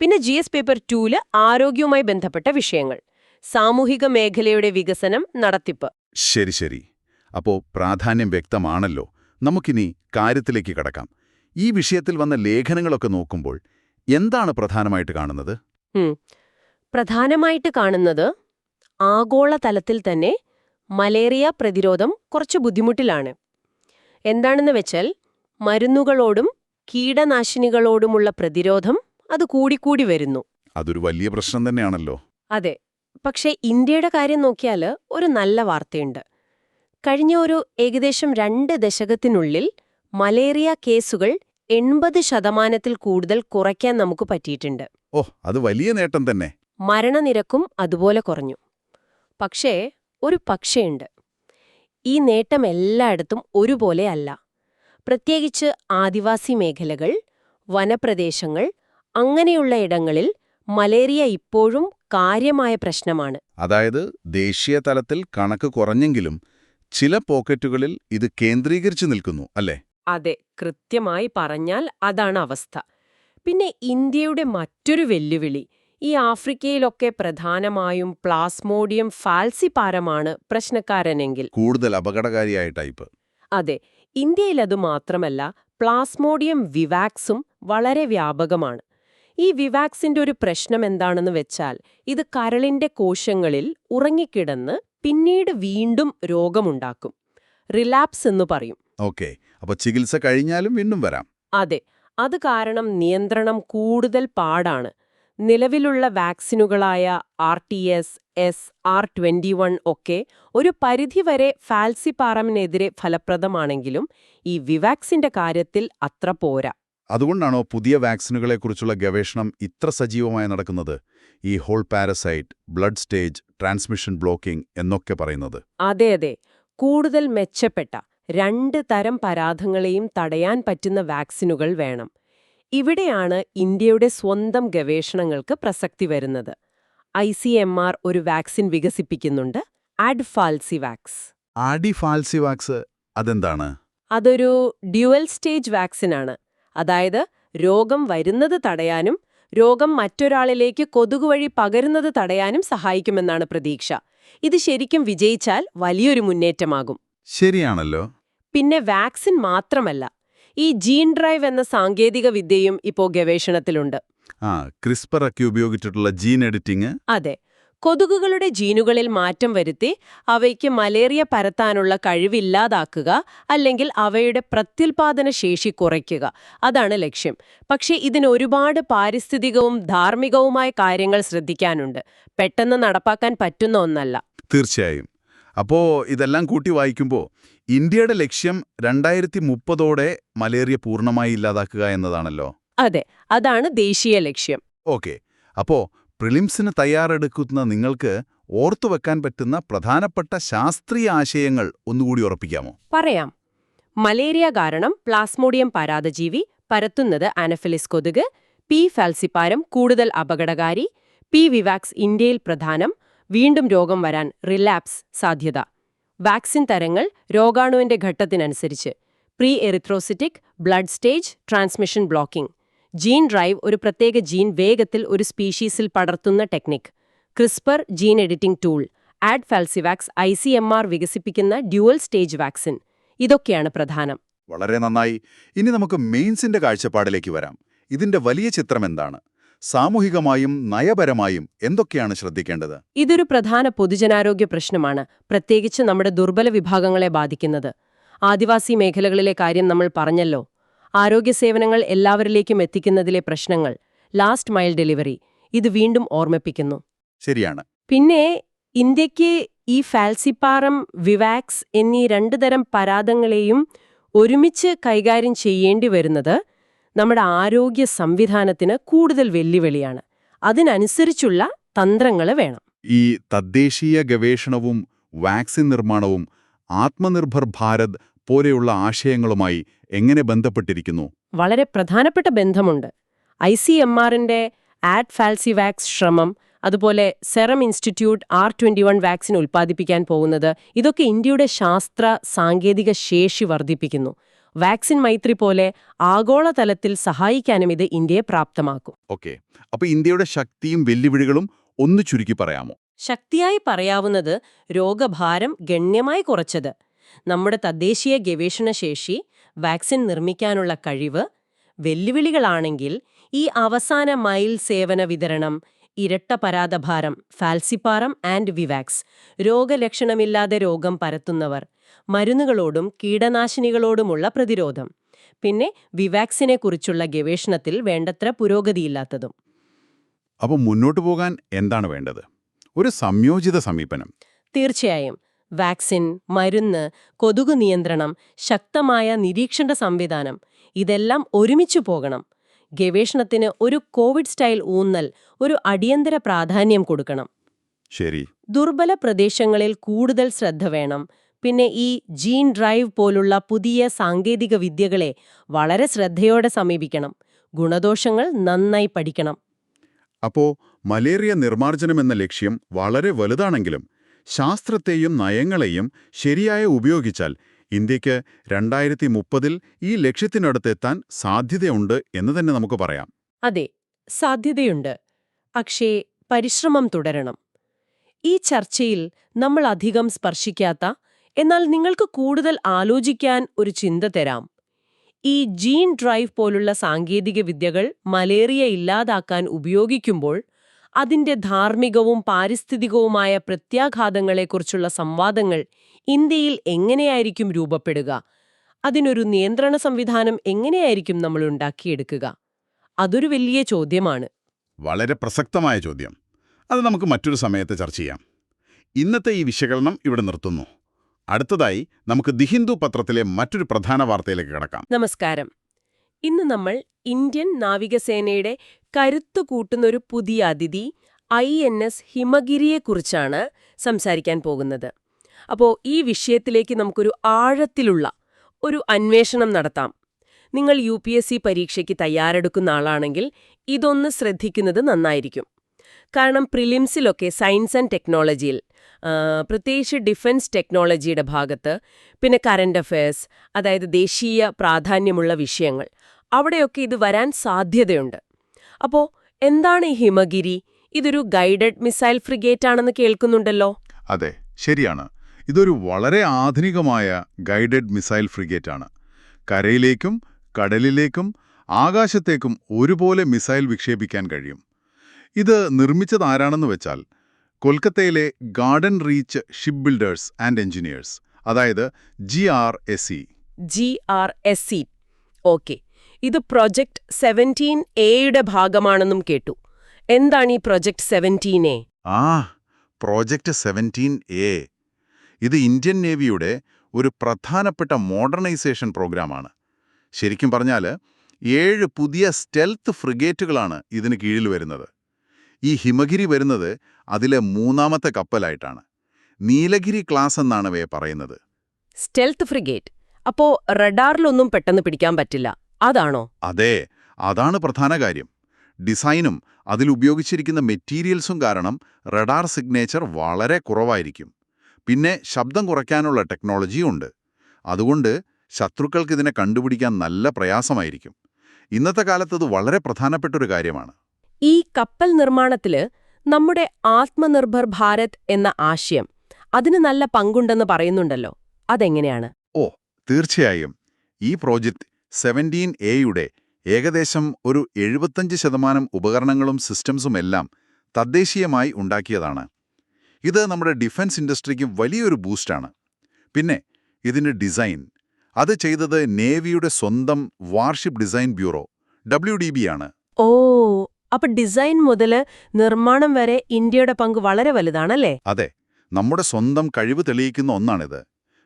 പിന്നെ GS പേപ്പർ 2 ആരോഗ്യവുമായി ബന്ധപ്പെട്ട വിഷയങ്ങൾ, സാമൂഹിക മേഖലയുടെ വികസനം, നടത്തിപ്പ്. ശരി ശരി. അപ്പോ പ്രാധാന്യം വ്യക്തമാണല്ലോ. നമുക്കിനി കാര്യത്തിലേക്ക് കടക്കാം. ഈ വിഷയത്തിൽ വന്ന ലേഖനങ്ങളൊക്കെ നോക്കുമ്പോൾ എന്താണ് പ്രധാനമായിട്ട് കാണുന്നത്? പ്രധാനമായിട്ട് കാണുന്നത് ആഗോളതലത്തിൽ തന്നെ മലേറിയ പ്രതിരോധം കുറച്ച് ബുദ്ധിമുട്ടിലാണ്. എന്താണെന്ന് വെച്ചാൽ മരുന്നുകളോടും കീടനാശിനികളോടുമുള്ള പ്രതിരോധം അത് കൂടിക്കൂടി വരുന്നു. അതൊരു വലിയ പ്രശ്നം തന്നെയാണല്ലോ. അതെ. പക്ഷേ ഇന്ത്യയുടെ കാര്യം നോക്കിയാൽ ഒരു നല്ല വാർത്തയുണ്ട്. കഴിഞ്ഞ ഏകദേശം 2 ദശകത്തിനുള്ളിൽ മലേറിയ കേസുകൾ 80% കൂടുതൽ കുറയ്ക്കാൻ നമുക്ക് പറ്റിയിട്ടുണ്ട്. ഓ, അത് വലിയ നേട്ടം തന്നെ. മരണനിരക്കും അതുപോലെ കുറഞ്ഞു. പക്ഷേ ഒരു പക്ഷേയുണ്ട്. ഈ നേട്ടം എല്ലായിടത്തും ഒരുപോലെ അല്ല. പ്രത്യേകിച്ച് ആദിവാസി മേഖലകൾ, വനപ്രദേശങ്ങൾ, അങ്ങനെയുള്ള ഇടങ്ങളിൽ മലേറിയ ഇപ്പോഴും കാര്യമായ പ്രശ്നമാണ്. അതായത് ദേശീയ തലത്തിൽ കണക്ക് കുറഞ്ഞെങ്കിലും ചില പോക്കറ്റുകളിൽ ഇത് കേന്ദ്രീകരിച്ചു നിൽക്കുന്നു, അല്ലേ? അതെ, കൃത്യമായി പറഞ്ഞാൽ അതാണ് അവസ്ഥ. പിന്നെ ഇന്ത്യയുടെ മറ്റൊരു വെല്ലുവിളി, ഈ ആഫ്രിക്കയിലൊക്കെ പ്രധാനമായും പ്ലാസ്മോഡിയം ഫാൽസിപാരമാണ് പ്രശ്നക്കാരനെങ്കിൽ. കൂടുതൽ അപകടകാരിയായ ടൈപ്പ്. അതെ, ഇന്ത്യയിൽ അത് മാത്രമല്ല, പ്ലാസ്മോഡിയം വിവാക്സും വളരെ വ്യാപകമാണ്. ഈ വിവാക്സിന്റെ ഒരു പ്രശ്നം എന്താണെന്ന് വെച്ചാൽ, ഇത് കരളിന്റെ കോശങ്ങളിൽ ഉറങ്ങിക്കിടന്ന് പിന്നീട് വീണ്ടും രോഗമുണ്ടാക്കും. റിലാപ്സ് എന്ന് പറയും. ഓക്കെ. അപ്പൊ ചികിത്സ കഴിഞ്ഞാലും വീണ്ടും വരാം. അതെ, അത് കാരണം നിയന്ത്രണം കൂടുതൽ പാടാണ്. നിലവിലുള്ള വാക്സിനുകളായ RTS, SR21 ഒക്കെ ഒരു പരിധിവരെ ഫാൽസിപാരമിനെതിരെ ഫലപ്രദമാണെങ്കിലും ഈ വിവാക്സിന്റെ കാര്യത്തിൽ അത്ര പോരാ. അതുകൊണ്ടാണോ പുതിയ വാക്സിനുകളെക്കുറിച്ചുള്ള ഗവേഷണം ഇത്ര സജീവമായി നടക്കുന്നത്? ഈ whole parasite, blood stage transmission blocking എന്നൊക്കെ പറയുന്നത്. അതെ അതെ, കൂടുതൽ മെച്ചപ്പെട്ട 2 തരം പരാധങ്ങളെയും തടയാൻ പറ്റുന്ന വാക്സിനുകൾ വേണം. ഇവിടെയാണ് ഇന്ത്യയുടെ സ്വന്തം ഗവേഷണങ്ങൾക്ക് പ്രസക്തി വരുന്നത്. ICMR ഒരു വാക്സിൻ വികസിപ്പിക്കുന്നുണ്ട്, അഡ്ഫാൽസിവാക്സ്. ആഡിഫാൽസിവാക്സ് അതെന്താണ്? അതൊരു ഡ്യുവൽ സ്റ്റേജ് വാക്സിനാണ്. അതായത് രോഗം വരുന്നത് തടയാനും രോഗം മറ്റൊരാളിലേക്ക് കൊതുക് വഴി പകരുന്നത് തടയാനും സഹായിക്കുമെന്നാണ് പ്രതീക്ഷ. ഇത് ശരിക്കും വിജയിച്ചാൽ വലിയൊരു മുന്നേറ്റമാകും. ശരിയാണല്ലോ. പിന്നെ വാക്സിൻ മാത്രമല്ല, ഈ ജീൻ ഡ്രൈവ് എന്ന സാങ്കേതിക വിദ്യയും ഇപ്പോൾ ഗവേഷണത്തിലുണ്ട്. ക്രിസ്പർ ഒക്കെ ഉപയോഗിച്ചിട്ടുള്ള ജീൻ എഡിറ്റിംഗ്. അതെ, കൊതുകുകളുടെ ജീനുകളിൽ മാറ്റം വരുത്തി അവയ്ക്ക് മലേറിയ പരത്താനുള്ള കഴിവില്ലാതാക്കുക, അല്ലെങ്കിൽ അവയുടെ പ്രത്യുൽപാദന ശേഷി കുറയ്ക്കുക. അതാണ് ലക്ഷ്യം. പക്ഷേ ഇതിന് ഒരുപാട് പാരിസ്ഥിതികവും ധാർമ്മികവുമായ കാര്യങ്ങൾ ശ്രദ്ധിക്കാനുണ്ട്. പെട്ടെന്ന് നടപ്പാക്കാൻ പറ്റുന്ന ഒന്നല്ല. തീർച്ചയായും. അപ്പോ ഇതെല്ലാം കൂട്ടി വായിക്കുമ്പോൾ ഇന്ത്യയുടെ ലക്ഷ്യം 2030ഓടെ മലേറിയ പൂർണ്ണമായി ഇല്ലാതാക്കുക എന്നതാണല്ലോ. അതെ, അതാണ് ദേശീയ ലക്ഷ്യം. ഓക്കെ. അപ്പോ പ്രിലിംസിന് തയ്യാറെടുക്കുന്ന നിങ്ങൾക്ക് ഓർത്തുവെക്കാൻ പറ്റുന്ന പ്രധാനപ്പെട്ട ശാസ്ത്രീയ ആശയങ്ങൾ ഒന്നുകൂടി ഉറപ്പിക്കാമോ? പറയാം. മലേറിയ കാരണം പ്ലാസ്മോഡിയം പരാദജീവി പരത്തുന്നത് അനഫിലിസ് കൊതുക്, P. ഫാൽസിപാരം കൂടുതൽ അപകടകാരി, P. വിവാക്സ് ഇന്ത്യയിൽ പ്രധാനം, വീണ്ടും രോഗം വരാൻ റിലാപ്സ് സാധ്യത. വാക്സിൻ തരങ്ങൾ രോഗാണുവിന്റെ ഘട്ടത്തിനനുസരിച്ച്, pre erythrocytic, blood stage, transmission blocking. Gene drive ഒരു പ്രത്യേക ജീൻ വേഗത്തിൽ ഒരു സ്പീഷീസിൽ പടർത്തുന്ന technique. CRISPR gene editing tool. AdFalciVax ICMR വികസിപ്പിക്കുന്ന ഡ്യുവൽ സ്റ്റേജ് വാക്സിൻ. ഇതൊക്കെയാണ് പ്രധാനം. വളരെ നന്നായി. ഇനി നമുക്ക് മെയിൻസിന്റെ കാഴ്ചപ്പാടിലേക്ക് വരാം. ഇതിന്റെ വലിയ ചിത്രം എന്താണ്? സാമൂഹികമായും നയപരമായും എന്തൊക്കെയാണ് ശ്രദ്ധിക്കേണ്ടത്? ഇതൊരു പ്രധാന പൊതുജനാരോഗ്യ പ്രശ്നമാണ്, പ്രത്യേകിച്ച് നമ്മുടെ ദുർബല വിഭാഗങ്ങളെ ബാധിക്കുന്നത്. ആദിവാസി മേഖലകളിലെ കാര്യം നമ്മൾ പറഞ്ഞല്ലോ. ആരോഗ്യ സേവനങ്ങൾ എല്ലാവരിലേക്കും എത്തിക്കുന്നതിലെ പ്രശ്നങ്ങൾ, ലാസ്റ്റ് മൈൽ ഡെലിവറി, ഇത് വീണ്ടും ഓർമ്മിപ്പിക്കുന്നു. ശരിയാണ്. പിന്നെ ഇന്ത്യക്ക് ഈ ഫാൽസിപാരം, വിവാക്സ് എന്നീ 2 തരം പരാദങ്ങളെയും ഒരുമിച്ച് കൈകാര്യം ചെയ്യേണ്ടി വരുന്നത് നമ്മുടെ ആരോഗ്യ സംവിധാനത്തിന് കൂടുതൽ വെല്ലുവിളിയാണ്. അതിനനുസരിച്ചുള്ള തന്ത്രങ്ങൾ വേണം. ഈ തദ്ദേശീയ ഗവേഷണവും വാക്സിൻ നിർമ്മാണവും ആത്മനിർഭർ ഭാരത് പോലെയുള്ള ആശയങ്ങളുമായി എങ്ങനെ ബന്ധപ്പെട്ടിരിക്കുന്നു? വളരെ പ്രധാനപ്പെട്ട ബന്ധമുണ്ട്. ICMR-ന്റെ ആഡ്ഫാൽസിവാക്സ് ശ്രമം, അതുപോലെ സെറം ഇൻസ്റ്റിറ്റ്യൂട്ട് R21 വാക്സിൻ ഉൽപ്പാദിപ്പിക്കാൻ പോകുന്നത്, ഇതൊക്കെ ഇന്ത്യയുടെ ശാസ്ത്ര സാങ്കേതിക ശേഷി വർദ്ധിപ്പിക്കുന്നു. വാക്സിൻ മൈത്രി പോലെ ആഗോളതലത്തിൽ സഹായിക്കാനും ഇത് ഇന്ത്യയെ പ്രാപ്തമാക്കും. ഓക്കെ, അപ്പോൾ ഇന്ത്യയുടെ ശക്തിയും വെല്ലുവിളികളും ഒന്ന് ചുരുക്കി പറയാമോ? ശക്തിയായി പറയാവുന്നത് രോഗഭാരം ഗണ്യമായി കുറച്ചത്, നമ്മുടെ തദ്ദേശീയ ഗവേഷണശേഷി, വാക്സിൻ നിർമ്മിക്കാനുള്ള കഴിവ്. വെല്ലുവിളികളാണെങ്കിൽ ഈ അവസാന മൈൽ സേവന വിതരണം, ഇരട്ട പരാതഭാരം, ഫാൽസിപ്പാറം ആൻഡ് വിവാക്സ്, രോഗലക്ഷണമില്ലാതെ രോഗം പരത്തുന്നവർ, മരുന്നുകളോടും കീടനാശിനികളോടുമുള്ള പ്രതിരോധം, പിന്നെ വിവാക്സിനെക്കുറിച്ചുള്ള ഗവേഷണത്തിൽ വേണ്ടത്ര പുരോഗതിയില്ലാത്തതും. അപ്പോൾ മുന്നോട്ടു പോകാൻ എന്താണ് വേണ്ടത്? ഒരു സംയോജിത സമീപനം. തീർച്ചയായും വാക്സിൻ, മരുന്ന്, കൊതുക് നിയന്ത്രണം, ശക്തമായ നിരീക്ഷണ സംവിധാനം, ഇതെല്ലാം ഒരുമിച്ചു പോകണം. ഗവേഷണത്തിന് ഒരു കോവിഡ് സ്റ്റൈൽ ഊന്നൽ, ഒരു അടിയന്തര പ്രാധാന്യം കൊടുക്കണം. ശരി. ദുർബല പ്രദേശങ്ങളിൽ കൂടുതൽ ശ്രദ്ധ വേണം. പിന്നെ ഈ ജീൻ ഡ്രൈവ് പോലുള്ള പുതിയ സാങ്കേതിക വിദ്യകളെ വളരെ ശ്രദ്ധയോടെ സമീപിക്കണം. ഗുണദോഷങ്ങൾ നന്നായി പഠിക്കണം. അപ്പോൾ മലേറിയ നിർമ്മാർജ്ജനം എന്ന ലക്ഷ്യം വളരെ വലുതാണെങ്കിലും ശാസ്ത്രത്തെയും നയങ്ങളെയും ശരിയായി ഉപയോഗിച്ചാൽ ഇന്ത്യക്ക് 2030-ൽ ഈ ലക്ഷ്യത്തിനടുത്തെത്താൻ സാധ്യതയുണ്ട് എന്ന് തന്നെ നമുക്ക് പറയാം. അതെ, സാധ്യതയുണ്ട്. പക്ഷേ പരിശ്രമം തുടരണം. ഈ ചർച്ചയിൽ നമ്മൾ അധികം സ്പർശിക്കാത്ത, എന്നാൽ നിങ്ങൾക്ക് കൂടുതൽ ആലോചിക്കാൻ ഒരു ചിന്ത തരാം. ഈ ജീൻ ഡ്രൈവ് പോലുള്ള സാങ്കേതിക വിദ്യകൾ മലേറിയ ഇല്ലാതാക്കാൻ ഉപയോഗിക്കുമ്പോൾ അതിന്റെ ധാർമ്മികവും പാരിസ്ഥിതികവുമായ പ്രത്യാഘാതങ്ങളെക്കുറിച്ചുള്ള സംവാദങ്ങൾ ഇന്ത്യയിൽ എങ്ങനെയായിരിക്കും രൂപപ്പെടുക? അതിനൊരു നിയന്ത്രണ സംവിധാനം എങ്ങനെയായിരിക്കും നമ്മൾ ഉണ്ടാക്കിയെടുക്കുക? അതൊരു വലിയ ചോദ്യമാണ്. വളരെ പ്രസക്തമായ ചോദ്യം. അത് നമുക്ക് മറ്റൊരു സമയത്ത് ചർച്ച ചെയ്യാം. ഇന്നത്തെ ഈ വിശകലനം ഇവിടെ നിർത്തുന്നു. അടുത്തതായി നമുക്ക് ദി ഹിന്ദു പത്രത്തിലെ മറ്റൊരു പ്രധാന വാർത്തയിലേക്ക് കടക്കാം. നമസ്കാരം. ഇന്ന് നമ്മൾ ഇന്ത്യൻ നാവികസേനയുടെ കരുത്തു കൂട്ടുന്നൊരു പുതിയ അതിഥി INS ഹിമഗിരിയെക്കുറിച്ചാണ് സംസാരിക്കാൻ പോകുന്നത്. അപ്പോൾ ഈ വിഷയത്തിലേക്ക് നമുക്കൊരു ആഴത്തിലുള്ള ഒരു അന്വേഷണം നടത്താം. നിങ്ങൾ UPSC പരീക്ഷയ്ക്ക് തയ്യാറെടുക്കുന്ന ആളാണെങ്കിൽ ഇതൊന്ന് ശ്രദ്ധിക്കുന്നത് നന്നായിരിക്കും. കാരണം പ്രിലിംസിലൊക്കെ സയൻസ് ആൻഡ് ടെക്നോളജിയിൽ, പ്രത്യേകിച്ച് ഡിഫൻസ് ടെക്നോളജിയുടെ ഭാഗത്ത്, പിന്നെ കറന്റ് അഫയേഴ്സ്, അതായത് ദേശീയ പ്രാധാന്യമുള്ള വിഷയങ്ങൾ, അവിടെയൊക്കെ ഇത് വരാൻ സാധ്യതയുണ്ട്. അപ്പോൾ എന്താണ് ഈ ഹിമഗിരി? ഇതൊരു ഗൈഡഡ് മിസൈൽ ഫ്രിഗേറ്റ് ആണെന്ന് കേൾക്കുന്നുണ്ടല്ലോ. അതെ, ശരിയാണ്. ഇതൊരു വളരെ ആധുനികമായ ഗൈഡഡ് മിസൈൽ ഫ്രിഗേറ്റ് ആണ്. കരയിലേക്കും കടലിലേക്കും ആകാശത്തേക്കും ഒരുപോലെ മിസൈൽ വിക്ഷേപിക്കാൻ കഴിയും. ഇത് നിർമ്മിച്ചത് ആരാണെന്ന് വെച്ചാൽ കൊൽക്കത്തയിലെ garden reach ship builders and engineers, അതായത് GRSE. GRSE. ഓക്കെ. ഇത് പ്രൊജക്ട് 17A ഭാഗമാണെന്നും കേട്ടു. എന്താണ് ഈ പ്രൊജക്ട് 17A? Project 17A. ഇത് ഇന്ത്യൻ നേവിയുടെ ഒരു പ്രധാനപ്പെട്ട മോഡേണൈസേഷൻ പ്രോഗ്രാമാണ്. ശരിക്കും പറഞ്ഞാൽ 7 പുതിയ സ്റ്റെൽത്ത് ഫ്രിഗേറ്റുകളാണ് ഇതിന് കീഴിൽ വരുന്നത്. ഈ ഹിമഗിരി വരുന്നത് അതിലെ 3ാമത്തെ കപ്പലായിട്ടാണ്. നീലഗിരി ക്ലാസ് എന്നാണ് അവയെ പറയുന്നത്. Stealth frigate. അപ്പോ റഡാറിലൊന്നും പെട്ടെന്ന് പിടിക്കാൻ പറ്റില്ല, അതാണോ? അതെ, അതാണ് പ്രധാന കാര്യം. ഡിസൈനും അതിലുപയോഗിച്ചിരിക്കുന്ന മെറ്റീരിയൽസും കാരണം റഡാർ സിഗ്നേച്ചർ വളരെ കുറവായിരിക്കും. പിന്നെ ശബ്ദം കുറയ്ക്കാനുള്ള ടെക്നോളജിയും ഉണ്ട്. അതുകൊണ്ട് ശത്രുക്കൾക്ക് ഇതിനെ കണ്ടുപിടിക്കാൻ നല്ല പ്രയാസമായിരിക്കും. ഇന്നത്തെ കാലത്ത് അത് വളരെ പ്രധാനപ്പെട്ടൊരു കാര്യമാണ്. ഈ കപ്പൽ നിർമ്മാണത്തില് നമ്മുടെ ആത്മനിർഭർ ഭാരത് എന്ന ആശയം, അതിന് നല്ല പങ്കുണ്ടെന്ന് പറയുന്നുണ്ടല്ലോ. അതെങ്ങനെയാണ്? തീർച്ചയായും. ഈ പ്രോജക്റ്റ് 17Aയുടെ ഏകദേശം ഒരു 75% ഉപകരണങ്ങളും സിസ്റ്റംസും എല്ലാം തദ്ദേശീയമായി ഉണ്ടാക്കിയതാണ്. ഇത് നമ്മുടെ ഡിഫൻസ് ഇൻഡസ്ട്രിക്ക് വലിയൊരു ബൂസ്റ്റാണ്. പിന്നെ ഇതിൻ്റെ ഡിസൈൻ, അത് ചെയ്തത് നേവിയുടെ സ്വന്തം വാർഷിപ്പ് ഡിസൈൻ ബ്യൂറോ WDB ആണ്. അപ്പൊ ഡിസൈൻ മുതൽ നിർമ്മാണം വരെ ഇന്ത്യയുടെ പങ്ക് വളരെ വലുതാണല്ലേ? അതെ, നമ്മുടെ സ്വന്തം കഴിവ് തെളിയിക്കുന്ന ഒന്നാണിത്.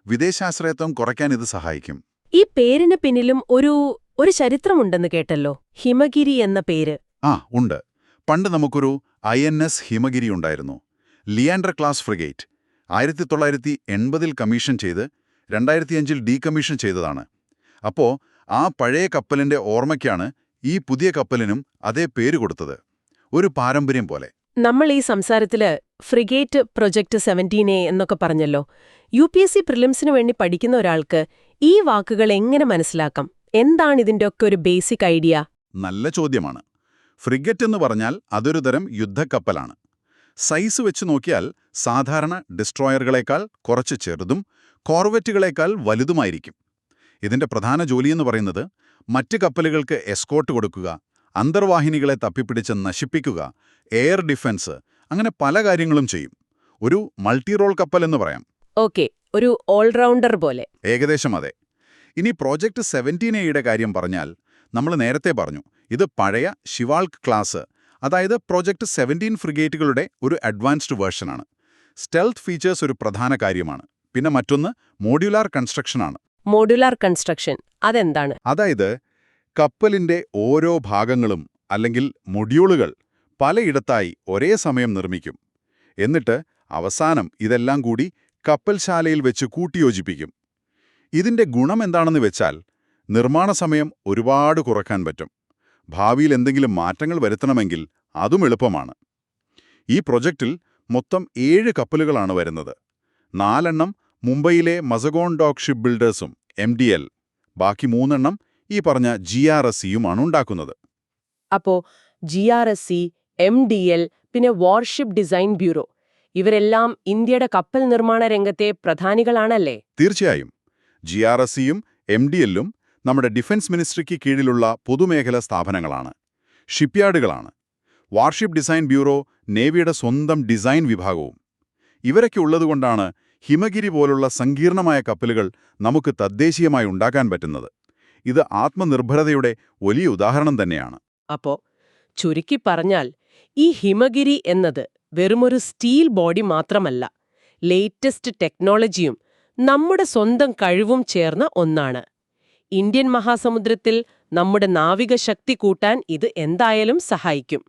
വിദേശാശ്രയത്വം കുറയ്ക്കാൻ ഇത് സഹായിക്കും. ഈ പേരിന് പിന്നിലും ഒരു ചരിത്രമുണ്ടെന്ന് കേട്ടല്ലോ, ഹിമഗിരി എന്ന പേര്. ഉണ്ട്. പണ്ട് നമുക്കൊരു INS ഹിമഗിരി ഉണ്ടായിരുന്നു. ലിയാൻഡർ ക്ലാസ് ഫ്രിഗേറ്റ് 1980-ൽ കമ്മീഷൻ ചെയ്ത് 2005-ൽ ഡീകമ്മീഷൻ ചെയ്തതാണ്. അപ്പോൾ ആ പഴയ കപ്പലിന്റെ ഓർമ്മയ്ക്കാണ് ഈ പുതിയ കപ്പലിനും അതേ പേര് കൊടുത്തത്. ഒരു പാരമ്പര്യം പോലെ. നമ്മൾ ഈ സംസാരത്തില് ഫ്രിഗേറ്റ് പ്രൊജക്ട് 17A എന്നൊക്കെ പറഞ്ഞല്ലോ. UPSC പ്രിലിംസിന് വേണ്ടി പഠിക്കുന്ന ഒരാൾക്ക് ഈ വാക്കുകൾ എങ്ങനെ മനസ്സിലാക്കാം? എന്താണ് ഇതിന്റെ ഒക്കെ ഒരു ബേസിക് ഐഡിയ? നല്ല ചോദ്യമാണ്. ഫ്രിഗറ്റ് എന്ന് പറഞ്ഞാൽ അതൊരു തരം യുദ്ധക്കപ്പലാണ്. സൈസ് വെച്ച് നോക്കിയാൽ സാധാരണ ഡിസ്ട്രോയറുകളേക്കാൾ കുറച്ച് ചെറുതും കോർവെറ്റുകളേക്കാൾ വലുതുമായിരിക്കും. ഇതിന്റെ പ്രധാന ജോലിയെന്ന് പറയുന്നത് മറ്റ് കപ്പലുകൾക്ക് എസ്കോർട്ട് കൊടുക്കുക, അന്തർവാഹിനികളെ തപ്പിപ്പിടിച്ച് നശിപ്പിക്കുക, എയർ ഡിഫൻസ്, അങ്ങനെ പല കാര്യങ്ങളും ചെയ്യും. ഒരു മൾട്ടി റോൾ കപ്പൽ എന്ന് പറയാം. ഓക്കെ, ഒരു ഓൾറൗണ്ടർ പോലെ. ഏകദേശം അതെ. ഇനി പ്രോജക്റ്റ് 17Aയുടെ കാര്യം പറഞ്ഞാൽ, നമ്മൾ നേരത്തെ പറഞ്ഞു, ഇത് പഴയ ഷിവാൾക്ക് ക്ലാസ്, അതായത് പ്രോജക്റ്റ് 17 ഫ്രിഗേറ്റുകളുടെ ഒരു അഡ്വാൻസ്ഡ് വേർഷനാണ്. സ്റ്റെൽത്ത് ഫീച്ചേഴ്സ് ഒരു പ്രധാന കാര്യമാണ്. പിന്നെ മറ്റൊന്ന് മോഡ്യുലാർ കൺസ്ട്രക്ഷനാണ്. മോഡുലാർ കൺസ്ട്രക്ഷൻ അതെന്താണ്? അതായത് കപ്പലിന്റെ ഓരോ ഭാഗങ്ങളും അല്ലെങ്കിൽ മൊഡ്യൂളുകൾ പലയിടത്തായി ഒരേ സമയം നിർമ്മിക്കും. എന്നിട്ട് അവസാനം ഇതെല്ലാം കൂടി കപ്പൽശാലയിൽ വെച്ച് കൂട്ടിയോജിപ്പിക്കും. ഇതിന്റെ ഗുണമെന്താണെന്ന് വെച്ചാൽ നിർമ്മാണ സമയം ഒരുപാട് കുറയ്ക്കാൻ പറ്റും. ഭാവിയിൽ എന്തെങ്കിലും മാറ്റങ്ങൾ വരുത്തണമെങ്കിൽ അതും എളുപ്പമാണ്. ഈ പ്രൊജക്റ്റിൽ മൊത്തം 7 കപ്പലുകളാണ് വരുന്നത്. 4 മുംബൈയിലെ മസഗോൺ ഡോക്ക് ഷിപ്പ് ബിൽഡേഴ്സും MDL, ബാക്കി 3 ഈ പറഞ്ഞ GRSCയുമാണ് ഉണ്ടാക്കുന്നത്. അപ്പോ GRSC, MDL, പിന്നെ വാർഷിപ്പ് ഡിസൈൻ ബ്യൂറോ, ഇവരെല്ലാം ഇന്ത്യയുടെ കപ്പൽ നിർമ്മാണ രംഗത്തെ പ്രധാനികളാണല്ലേ? തീർച്ചയായും. GRSCയും MDLും നമ്മുടെ ഡിഫൻസ് മിനിസ്ട്രിക്ക് കീഴിലുള്ള പൊതുമേഖലാ സ്ഥാപനങ്ങളാണ്, ഷിപ്പ്യാർഡുകളാണ്. വാർഷിപ്പ് ഡിസൈൻ ബ്യൂറോ നേവിയുടെ സ്വന്തം ഡിസൈൻ വിഭാഗവും. ഇവരൊക്കെ ഉള്ളതുകൊണ്ടാണ് ഹിമഗിരി പോലുള്ള സങ്കീർണമായ കപ്പലുകൾ നമുക്ക് തദ്ദേശീയമായി ഉണ്ടാക്കാൻ പറ്റുന്നത്. ഇത് ആത്മനിർഭരതയുടെ വലിയ ഉദാഹരണം തന്നെയാണ്. അപ്പോ ചുരുക്കി പറഞ്ഞാൽ ഈ ഹിമഗിരി എന്നത് വെറുമൊരു സ്റ്റീൽ ബോഡി മാത്രമല്ല, ലേറ്റസ്റ്റ് ടെക്നോളജിയും നമ്മുടെ സ്വന്തം കഴിവും ചേർന്ന ഒന്നാണ്. ഇന്ത്യൻ മഹാസമുദ്രത്തിൽ നമ്മുടെ നാവിക ശക്തി കൂട്ടാൻ ഇത് എന്തായാലും സഹായിക്കും.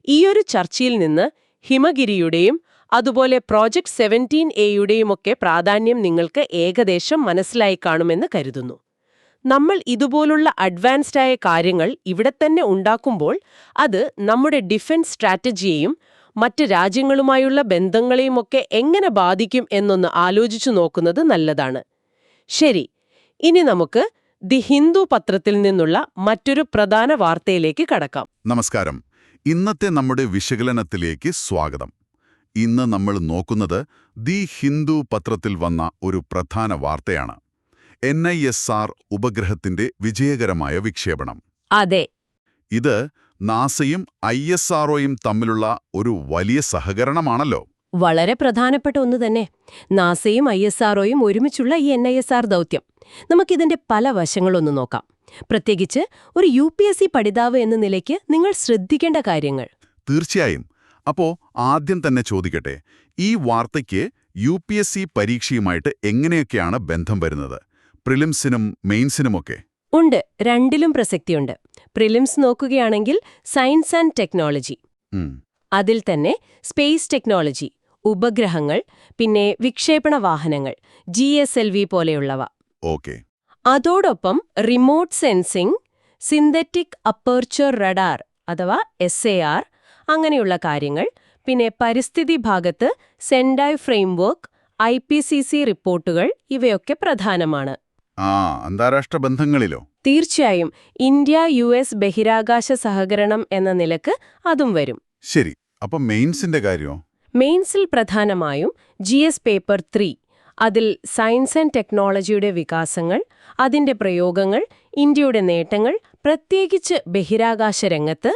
ഈയൊരു ചർച്ചയിൽ നിന്ന് ഹിമഗിരിയുടെയും അതുപോലെ പ്രോജക്ട് 17Aയുടെയുമൊക്കെ പ്രാധാന്യം നിങ്ങൾക്ക് ഏകദേശം മനസ്സിലായി കാണുമെന്ന് കരുതുന്നു. നമ്മൾ ഇതുപോലുള്ള അഡ്വാൻസ്ഡായ കാര്യങ്ങൾ ഇവിടെ തന്നെ ഉണ്ടാക്കുമ്പോൾ അത് നമ്മുടെ ഡിഫൻസ് സ്ട്രാറ്റജിയെയും മറ്റ് രാജ്യങ്ങളുമായുള്ള ബന്ധങ്ങളെയുമൊക്കെ എങ്ങനെ ബാധിക്കും എന്നൊന്ന് ആലോചിച്ചു നോക്കുന്നത് നല്ലതാണ്. ശരി, ഇനി നമുക്ക് ദി ഹിന്ദു പത്രത്തിൽ നിന്നുള്ള മറ്റൊരു പ്രധാന വാർത്തയിലേക്ക് കടക്കാം. നമസ്കാരം. ഇന്നത്തെ നമ്മുടെ വിശകലനത്തിലേക്ക് സ്വാഗതം. ഇന്ന് നമ്മൾ നോക്കുന്നത് ദി ഹിന്ദു പത്രത്തിൽ വന്ന ഒരു പ്രധാന വാർത്തയാണ്. NISR ഉപഗ്രഹത്തിന്റെ വിജയകരമായ വിക്ഷേപണം. അതെ, ഇത് നാസയും ISROയും തമ്മിലുള്ള ഒരു വലിയ സഹകരണമാണല്ലോ. വളരെ പ്രധാനപ്പെട്ട ഒന്ന് തന്നെ. നാസയും ISROയും ഒരുമിച്ചുള്ള ഈ NISR ദൗത്യം. നമുക്കിതിന്റെ പല വശങ്ങളൊന്ന് നോക്കാം. പ്രത്യേകിച്ച് ഒരു UPSC പഠിതാവ് എന്ന നിലയ്ക്ക് നിങ്ങൾ ശ്രദ്ധിക്കേണ്ട കാര്യങ്ങൾ. തീർച്ചയായും. അപ്പോ ആദ്യം തന്നെ ചോദിക്കട്ടെ, ഈ വാർത്തയ്ക്ക് UPSC പരീക്ഷയുമായിട്ട് എങ്ങനെയൊക്കെയാണ് ബന്ധം വരുന്നത്? പ്രിലിംസിനും മെയിൻസിനുമൊക്കെ ഉണ്ട്, രണ്ടിലും പ്രസക്തിയുണ്ട്. പ്രിലിംസ് നോക്കുകയാണെങ്കിൽ സയൻസ് ആൻഡ് ടെക്നോളജി, അതിൽ തന്നെ സ്പേസ് ടെക്നോളജി, ഉപഗ്രഹങ്ങൾ, പിന്നെ വിക്ഷേപണ വാഹനങ്ങൾ, GSLV പോലെയുള്ളവ. ഓക്കെ. അതോടൊപ്പം remote sensing, synthetic aperture radar അഥവാ SAR, അങ്ങനെയുള്ള കാര്യങ്ങൾ. പിന്നെ പരിസ്ഥിതി ഭാഗത്ത് സെൻഡായ് ഫ്രെയിംവർക്ക്, IPCC റിപ്പോർട്ടുകൾ, ഇവയൊക്കെ പ്രധാനമാണ്. അന്താരാഷ്ട്ര ബന്ധങ്ങളിലോ? തീർച്ചയായും. ഇന്ത്യ-US ബഹിരാകാശ സഹകരണം എന്ന നിലക്ക് അതും വരും. ശരി. അപ്പം മെയിൻസിന്റെ കാര്യമോ? മെയിൻസിൽ പ്രധാനമായും GS പേപ്പർ 3. അതിൽ സയൻസ് ആൻഡ് ടെക്നോളജിയുടെ വികാസങ്ങൾ, അതിന്റെ പ്രയോഗങ്ങൾ, ഇന്ത്യയുടെ നേട്ടങ്ങൾ, പ്രത്യേകിച്ച് ബഹിരാകാശ രംഗത്ത്,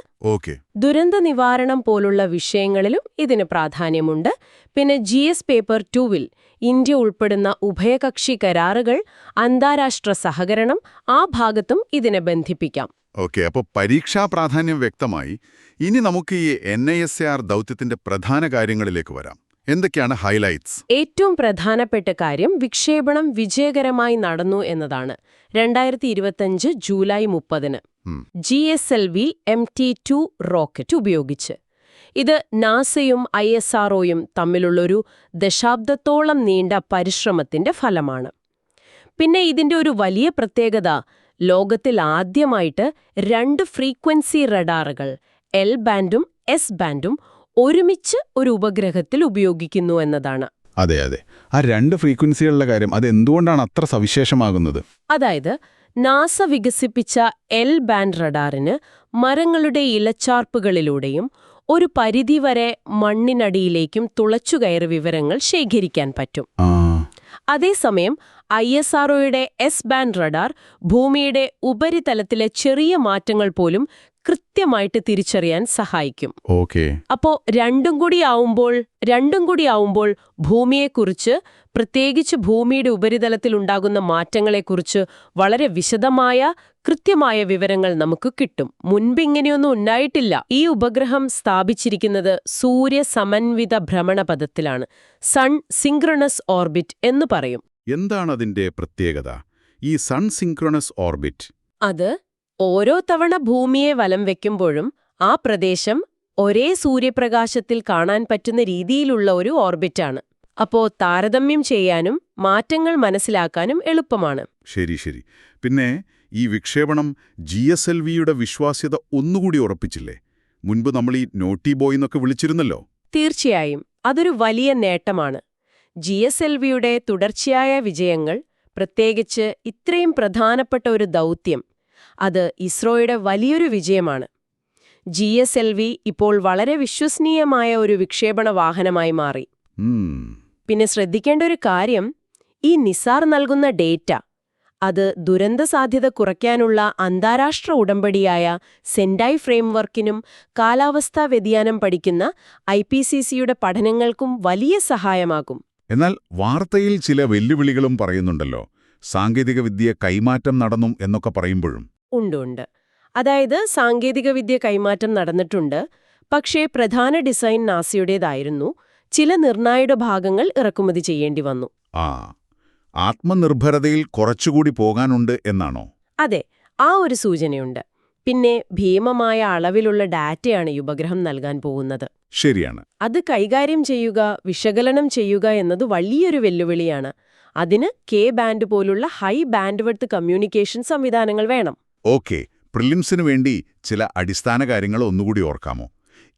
ദുരന്ത നിവാരണം പോലുള്ള വിഷയങ്ങളിലും ഇതിന് പ്രാധാന്യമുണ്ട്. പിന്നെ GS പേപ്പർ 2-വിൽ ഇന്ത്യ ഉൾപ്പെടുന്ന ഉഭയകക്ഷി കരാറുകൾ, അന്താരാഷ്ട്ര സഹകരണം, ആ ഭാഗത്തും ഇതിനെ ബന്ധിപ്പിക്കാം. ഓക്കെ. അപ്പോൾ പരീക്ഷാ പ്രാധാന്യം വ്യക്തമായി. ഇനി നമുക്ക് ഈ NISR ദൗത്യത്തിന്റെ പ്രധാന കാര്യങ്ങളിലേക്ക് വരാം. എന്തൊക്കെയാണ് ഹൈലൈറ്റ്സ്? ഏറ്റവും പ്രധാനപ്പെട്ട കാര്യം വിക്ഷേപണം വിജയകരമായി നടന്നു എന്നതാണ്. 2025 ജൂലൈ 30-ന് GSLV MT2 റോക്കറ്റ് ഉപയോഗിച്ച്. ഇത് നാസയും ISROയും തമ്മിലുള്ളൊരു ദശാബ്ദത്തോളം നീണ്ട പരിശ്രമത്തിന്റെ ഫലമാണ്. പിന്നെ ഇതിന്റെ ഒരു വലിയ പ്രത്യേകത ലോകത്തിൽ ആദ്യമായിട്ട് 2 ഫ്രീക്വൻസി റഡാറുകൾ L ബാൻഡും S ബാൻഡും ഒരുമിച്ച് ഒരു ഉപഗ്രഹത്തിൽ ഉപയോഗിക്കുന്നു എന്നതാണ്. അതെ അതെ, ആ 2 ഫ്രീക്വൻസികളുടെ കാര്യം അതെന്തുകൊണ്ടാണ് അത്ര സവിശേഷമാകുന്നത്? അതായത് നാസ വികസിപ്പിച്ച L ബാൻഡ് റഡാറിന് മരങ്ങളുടെ ഇലച്ചാർപ്പുകളിലൂടെയും ഒരു പരിധിവരെ മണ്ണിനടിയിലേക്കും തുളച്ചുകയറി വിവരങ്ങൾ ശേഖരിക്കാൻ പറ്റും. അതേസമയം ISROയുടെ S ബാൻഡ് റഡാർ ഭൂമിയുടെ ഉപരിതലത്തിലെ ചെറിയ മാറ്റങ്ങൾ പോലും കൃത്യമായിട്ട് തിരിച്ചറിയാൻ സഹായിക്കും. ഓക്കേ. അപ്പോ രണ്ടും കൂടി ആവുമ്പോൾ ഭൂമിയെക്കുറിച്ച്, പ്രത്യേകിച്ച് ഭൂമിയുടെ ഉപരിതലത്തിൽ ഉണ്ടാകുന്ന മാറ്റങ്ങളെക്കുറിച്ച് വളരെ വിശദമായ, കൃത്യമായ വിവരങ്ങൾ നമുക്ക് കിട്ടും. മുൻപ് ഇങ്ങനെയൊന്നും ഉണ്ടായിട്ടില്ല. ഈ ഉപഗ്രഹം സ്ഥാപിച്ചിരിക്കുന്നത് സൂര്യസമന്വിത ഭ്രമണപഥത്തിലാണ്. സൺ സിങ്ക്രണസ് ഓർബിറ്റ് എന്ന് പറയും. എന്താണ് അതിന്റെ പ്രത്യേകത, ഈ സൺ സിങ്ക്രണസ് ഓർബിറ്റ്? അത് ഓരോ തവണ ഭൂമിയെ വലം വെക്കുമ്പോഴും ആ പ്രദേശം ഒരേ സൂര്യപ്രകാശത്തിൽ കാണാൻ പറ്റുന്ന രീതിയിലുള്ള ഒരു ഓർബിറ്റാണ്. അപ്പോ താരതമ്യം ചെയ്യാനും മാറ്റങ്ങൾ മനസ്സിലാക്കാനും എളുപ്പമാണ്. ശരി ശരി. പിന്നെ ഈ വിക്ഷേപണം GSLVയുടെ വിശ്വാസ്യത ഒന്നുകൂടി ഉറപ്പിച്ചില്ലേ? മുൻപ് നമ്മൾ ഈ നോട്ടി ബോയ് എന്നൊക്കെ വിളിച്ചിരുന്നല്ലോ. തീർച്ചയായും അതൊരു വലിയ നേട്ടമാണ്. GSLVയുടെ തുടർച്ചയായ വിജയങ്ങൾ, പ്രത്യേകിച്ച് ഇത്രയും പ്രധാനപ്പെട്ട ഒരു ദൗത്യം, അത് ഇസ്രോയുടെ വലിയൊരു വിജയമാണ്. GSLV ഇപ്പോൾ വളരെ വിശ്വസനീയമായ ഒരു വിക്ഷേപണ വാഹനമായി മാറി. പിന്നെ ശ്രദ്ധിക്കേണ്ട ഒരു കാര്യം, ഈ നിസാർ നൽകുന്ന ഡേറ്റ, അത് ദുരന്തസാധ്യത കുറയ്ക്കാനുള്ള അന്താരാഷ്ട്ര ഉടമ്പടിയായ സെൻഡായ് ഫ്രെയിംവർക്കിനും കാലാവസ്ഥാ വ്യതിയാനം പഠിക്കുന്ന IPCCയുടെ പഠനങ്ങൾക്കും വലിയ സഹായമാകും. എന്നാൽ വാർത്തയിൽ ചില വെല്ലുവിളികളും പറയുന്നുണ്ടല്ലോ. സാങ്കേതികവിദ്യ കൈമാറ്റം നടന്നു എന്നൊക്കെ പറയുമ്പോഴും. ഉണ്ട്. അതായത് സാങ്കേതികവിദ്യ കൈമാറ്റം നടന്നിട്ടുണ്ട്, പക്ഷേ പ്രധാന ഡിസൈൻ നാസയുടേതായിരുന്നു. ചില നിർണായക ഭാഗങ്ങൾ ഇറക്കുമതി ചെയ്യേണ്ടി വന്നു. ആത്മനിർഭരതയിൽ കുറച്ചുകൂടി പോകാനുണ്ട് എന്നാണോ? അതെ, ആ ഒരു സൂചനയുണ്ട്. പിന്നെ ഭീമമായ അളവിലുള്ള ഡാറ്റയാണ് ഈ ഉപഗ്രഹം നൽകാൻ പോകുന്നത്. ശരിയാണ്. അത് കൈകാര്യം ചെയ്യുക, വിശകലനം ചെയ്യുക എന്നത് വലിയൊരു വെല്ലുവിളിയാണ്. അതിന് K ബാൻഡ് പോലുള്ള ഹൈ ബാൻഡ്വിഡ്ത്ത് കമ്മ്യൂണിക്കേഷൻ സംവിധാനങ്ങൾ വേണം. ഓക്കെ, പ്രിലിംസിനു വേണ്ടി ചില അടിസ്ഥാന കാര്യങ്ങൾ ഒന്നുകൂടി ഓർക്കാമോ?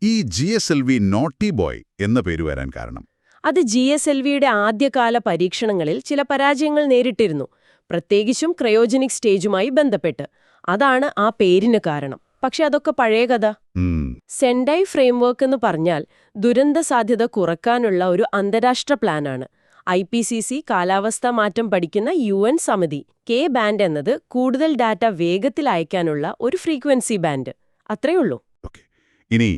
ഈ GSLV നോട്ടി ബോയ് എന്ന പേര് വരാൻ കാരണം? അത് GSLVയുടെ ആദ്യകാല പരീക്ഷണങ്ങളിൽ ചില പരാജയങ്ങൾ നേരിട്ടിരുന്നു, പ്രത്യേകിച്ചും ക്രയോജനിക് സ്റ്റേജുമായി ബന്ധപ്പെട്ട്. അതാണ് ആ പേരിന് കാരണം. പക്ഷെ അതൊക്കെ പഴയ കഥ. സെൻഡായ് ഫ്രെയിംവർക്ക് എന്ന് പറഞ്ഞാൽ ദുരന്ത സാധ്യത കുറയ്ക്കാനുള്ള ഒരു അന്താരാഷ്ട്ര പ്ലാനാണ്. IPCC കാലാവസ്ഥാ മാറ്റം പഠിക്കുന്ന UN സമിതി. K ബാൻഡ് എന്നത് കൂടുതൽ ഡാറ്റ വേഗത്തിൽ അയക്കാനുള്ള ഒരു ഫ്രീക്വൻസി ബാൻഡ്. അത്രയുള്ളൂ. ഇനി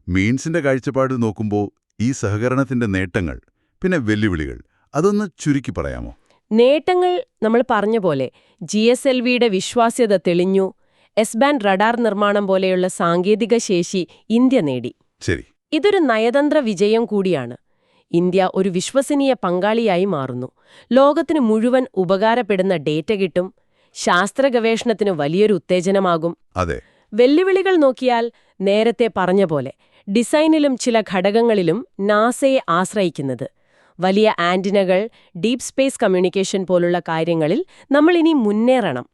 മീൻസിന്റെ കാഴ്ചപ്പാട് നോക്കുമ്പോൾ ഈ സഹകരണത്തിന്റെ നേട്ടങ്ങൾ, പിന്നെ വെല്ലുവിളികൾ, അതൊന്ന് ചുരുക്കി പറയാമോ? നേട്ടങ്ങൾ നമ്മൾ പറഞ്ഞ പോലെ GSLVയുടെ വിശ്വാസ്യത തെളിഞ്ഞു. S ബാൻഡ് റഡാർ നിർമ്മാണം പോലെയുള്ള സാങ്കേതിക ശേഷി ഇന്ത്യ നേടി. ശരി. ഇതൊരു നയതന്ത്ര വിജയം കൂടിയാണ്. ഇന്ത്യ ഒരു വിശ്വസനീയ പങ്കാളിയായി മാറുന്നു. ലോകത്തിന് മുഴുവൻ ഉപകാരപ്പെടുന്ന ഡേറ്റ കിട്ടും. ശാസ്ത്ര ഗവേഷണത്തിന് വലിയൊരു ഉത്തേജനമാകും. അതെ. വെല്ലുവിളികൾ നോക്കിയാൽ നേരത്തെ പറഞ്ഞ പോലെ ഡിസൈനിലും ചില ഘടകങ്ങളിലും നാസയെ ആശ്രയിക്കുന്നത്. വലിയ ആന്റിനകൾ, ഡീപ് സ്പേസ് കമ്മ്യൂണിക്കേഷൻ പോലുള്ള കാര്യങ്ങളിൽ നമ്മൾ ഇനി മുന്നേറണം.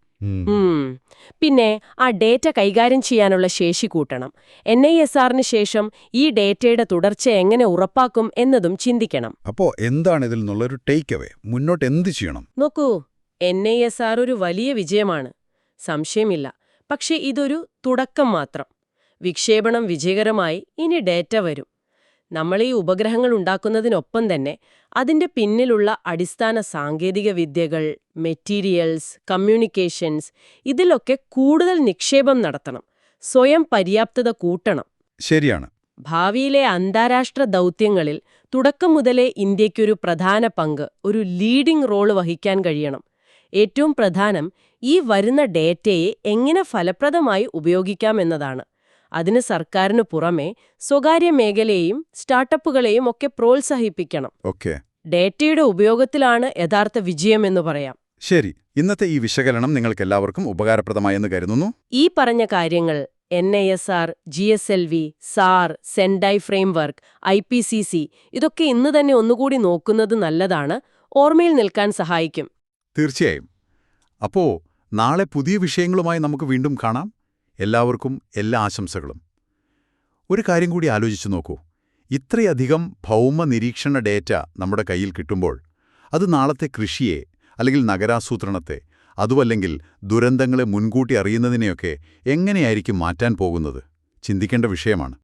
പിന്നെ ആ ഡേറ്റ കൈകാര്യം ചെയ്യാനുള്ള ശേഷി കൂട്ടണം. NISRന് ശേഷം ഈ ഡേറ്റയുടെ തുടർച്ച എങ്ങനെ ഉറപ്പാക്കും എന്നതും ചിന്തിക്കണം. അപ്പോ എന്താണ് ഇതിൽ നിന്നുള്ളൊരു ടേക്ക് അവേ? മുന്നോട്ട് എന്ത് ചെയ്യണം? നോക്കൂ, NISR ഒരു വലിയ വിജയമാണ്, സംശയമില്ല. പക്ഷേ ഇതൊരു തുടക്കം മാത്രം. വിക്ഷേപണം വിജയകരമായി, ഇനി ഡേറ്റ വരും. നമ്മൾ ഈ ഉപഗ്രഹങ്ങൾ ഉണ്ടാക്കുന്നതിനൊപ്പം തന്നെ അതിന്റെ പിന്നിലുള്ള അടിസ്ഥാന സാങ്കേതിക വിദ്യകൾ, മെറ്റീരിയൽസ്, കമ്മ്യൂണിക്കേഷൻസ്, ഇതിലൊക്കെ കൂടുതൽ നിക്ഷേപം നടത്തണം. സ്വയം പര്യാപ്തത കൂട്ടണം. ശരിയാണ്. ഭാവിയിലെ അന്താരാഷ്ട്ര ദൗത്യങ്ങളിൽ തുടക്കം മുതലേ ഇന്ത്യയ്ക്കൊരു പ്രധാന പങ്ക്, ഒരു ലീഡിംഗ് റോള് വഹിക്കാൻ കഴിയണം. ഏറ്റവും പ്രധാനം ഈ വരുന്ന ഡേറ്റയെ എങ്ങനെ ഫലപ്രദമായി ഉപയോഗിക്കാമെന്നതാണ്. അതിന് സർക്കാരിനു പുറമെ സ്വകാര്യ മേഖലയെയും സ്റ്റാർട്ടപ്പുകളെയും ഒക്കെ പ്രോത്സാഹിപ്പിക്കണം. ഡേറ്റയുടെ ഉപയോഗത്തിലാണ് യഥാർത്ഥ വിജയമെന്ന് പറയാം. ശരി. ഇന്നത്തെ ഈ വിശകലനം നിങ്ങൾക്കെല്ലാവർക്കും ഉപകാരപ്രദമായെന്ന് കരുതുന്നു. ഈ പറഞ്ഞ കാര്യങ്ങൾ NISR, GSLV, SAR, Sendai framework, IPCC ഇതൊക്കെ ഇന്ന് തന്നെ ഒന്നുകൂടി നോക്കുന്നത് നല്ലതാണ്, ഓർമ്മയിൽ നിൽക്കാൻ സഹായിക്കും. തീർച്ചയായും. അപ്പോ നാളെ പുതിയ വിഷയങ്ങളുമായി നമുക്ക് വീണ്ടും കാണാം. എല്ലാവർക്കും എല്ലാ ആശംസകളും. ഒരു കാര്യം കൂടി ആലോചിച്ചു നോക്കൂ. ഇത്രയധികം ഭൗമ നിരീക്ഷണ ഡേറ്റ നമ്മുടെ കയ്യിൽ കിട്ടുമ്പോൾ അത് നാളത്തെ കൃഷിയെ അല്ലെങ്കിൽ നഗരാസൂത്രണത്തെ അതുമല്ലെങ്കിൽ ദുരന്തങ്ങളെ മുൻകൂട്ടി അറിയുന്നതിനെയൊക്കെ എങ്ങനെയായിരിക്കും മാറ്റാൻ പോകുന്നത്? ചിന്തിക്കേണ്ട വിഷയമാണ്.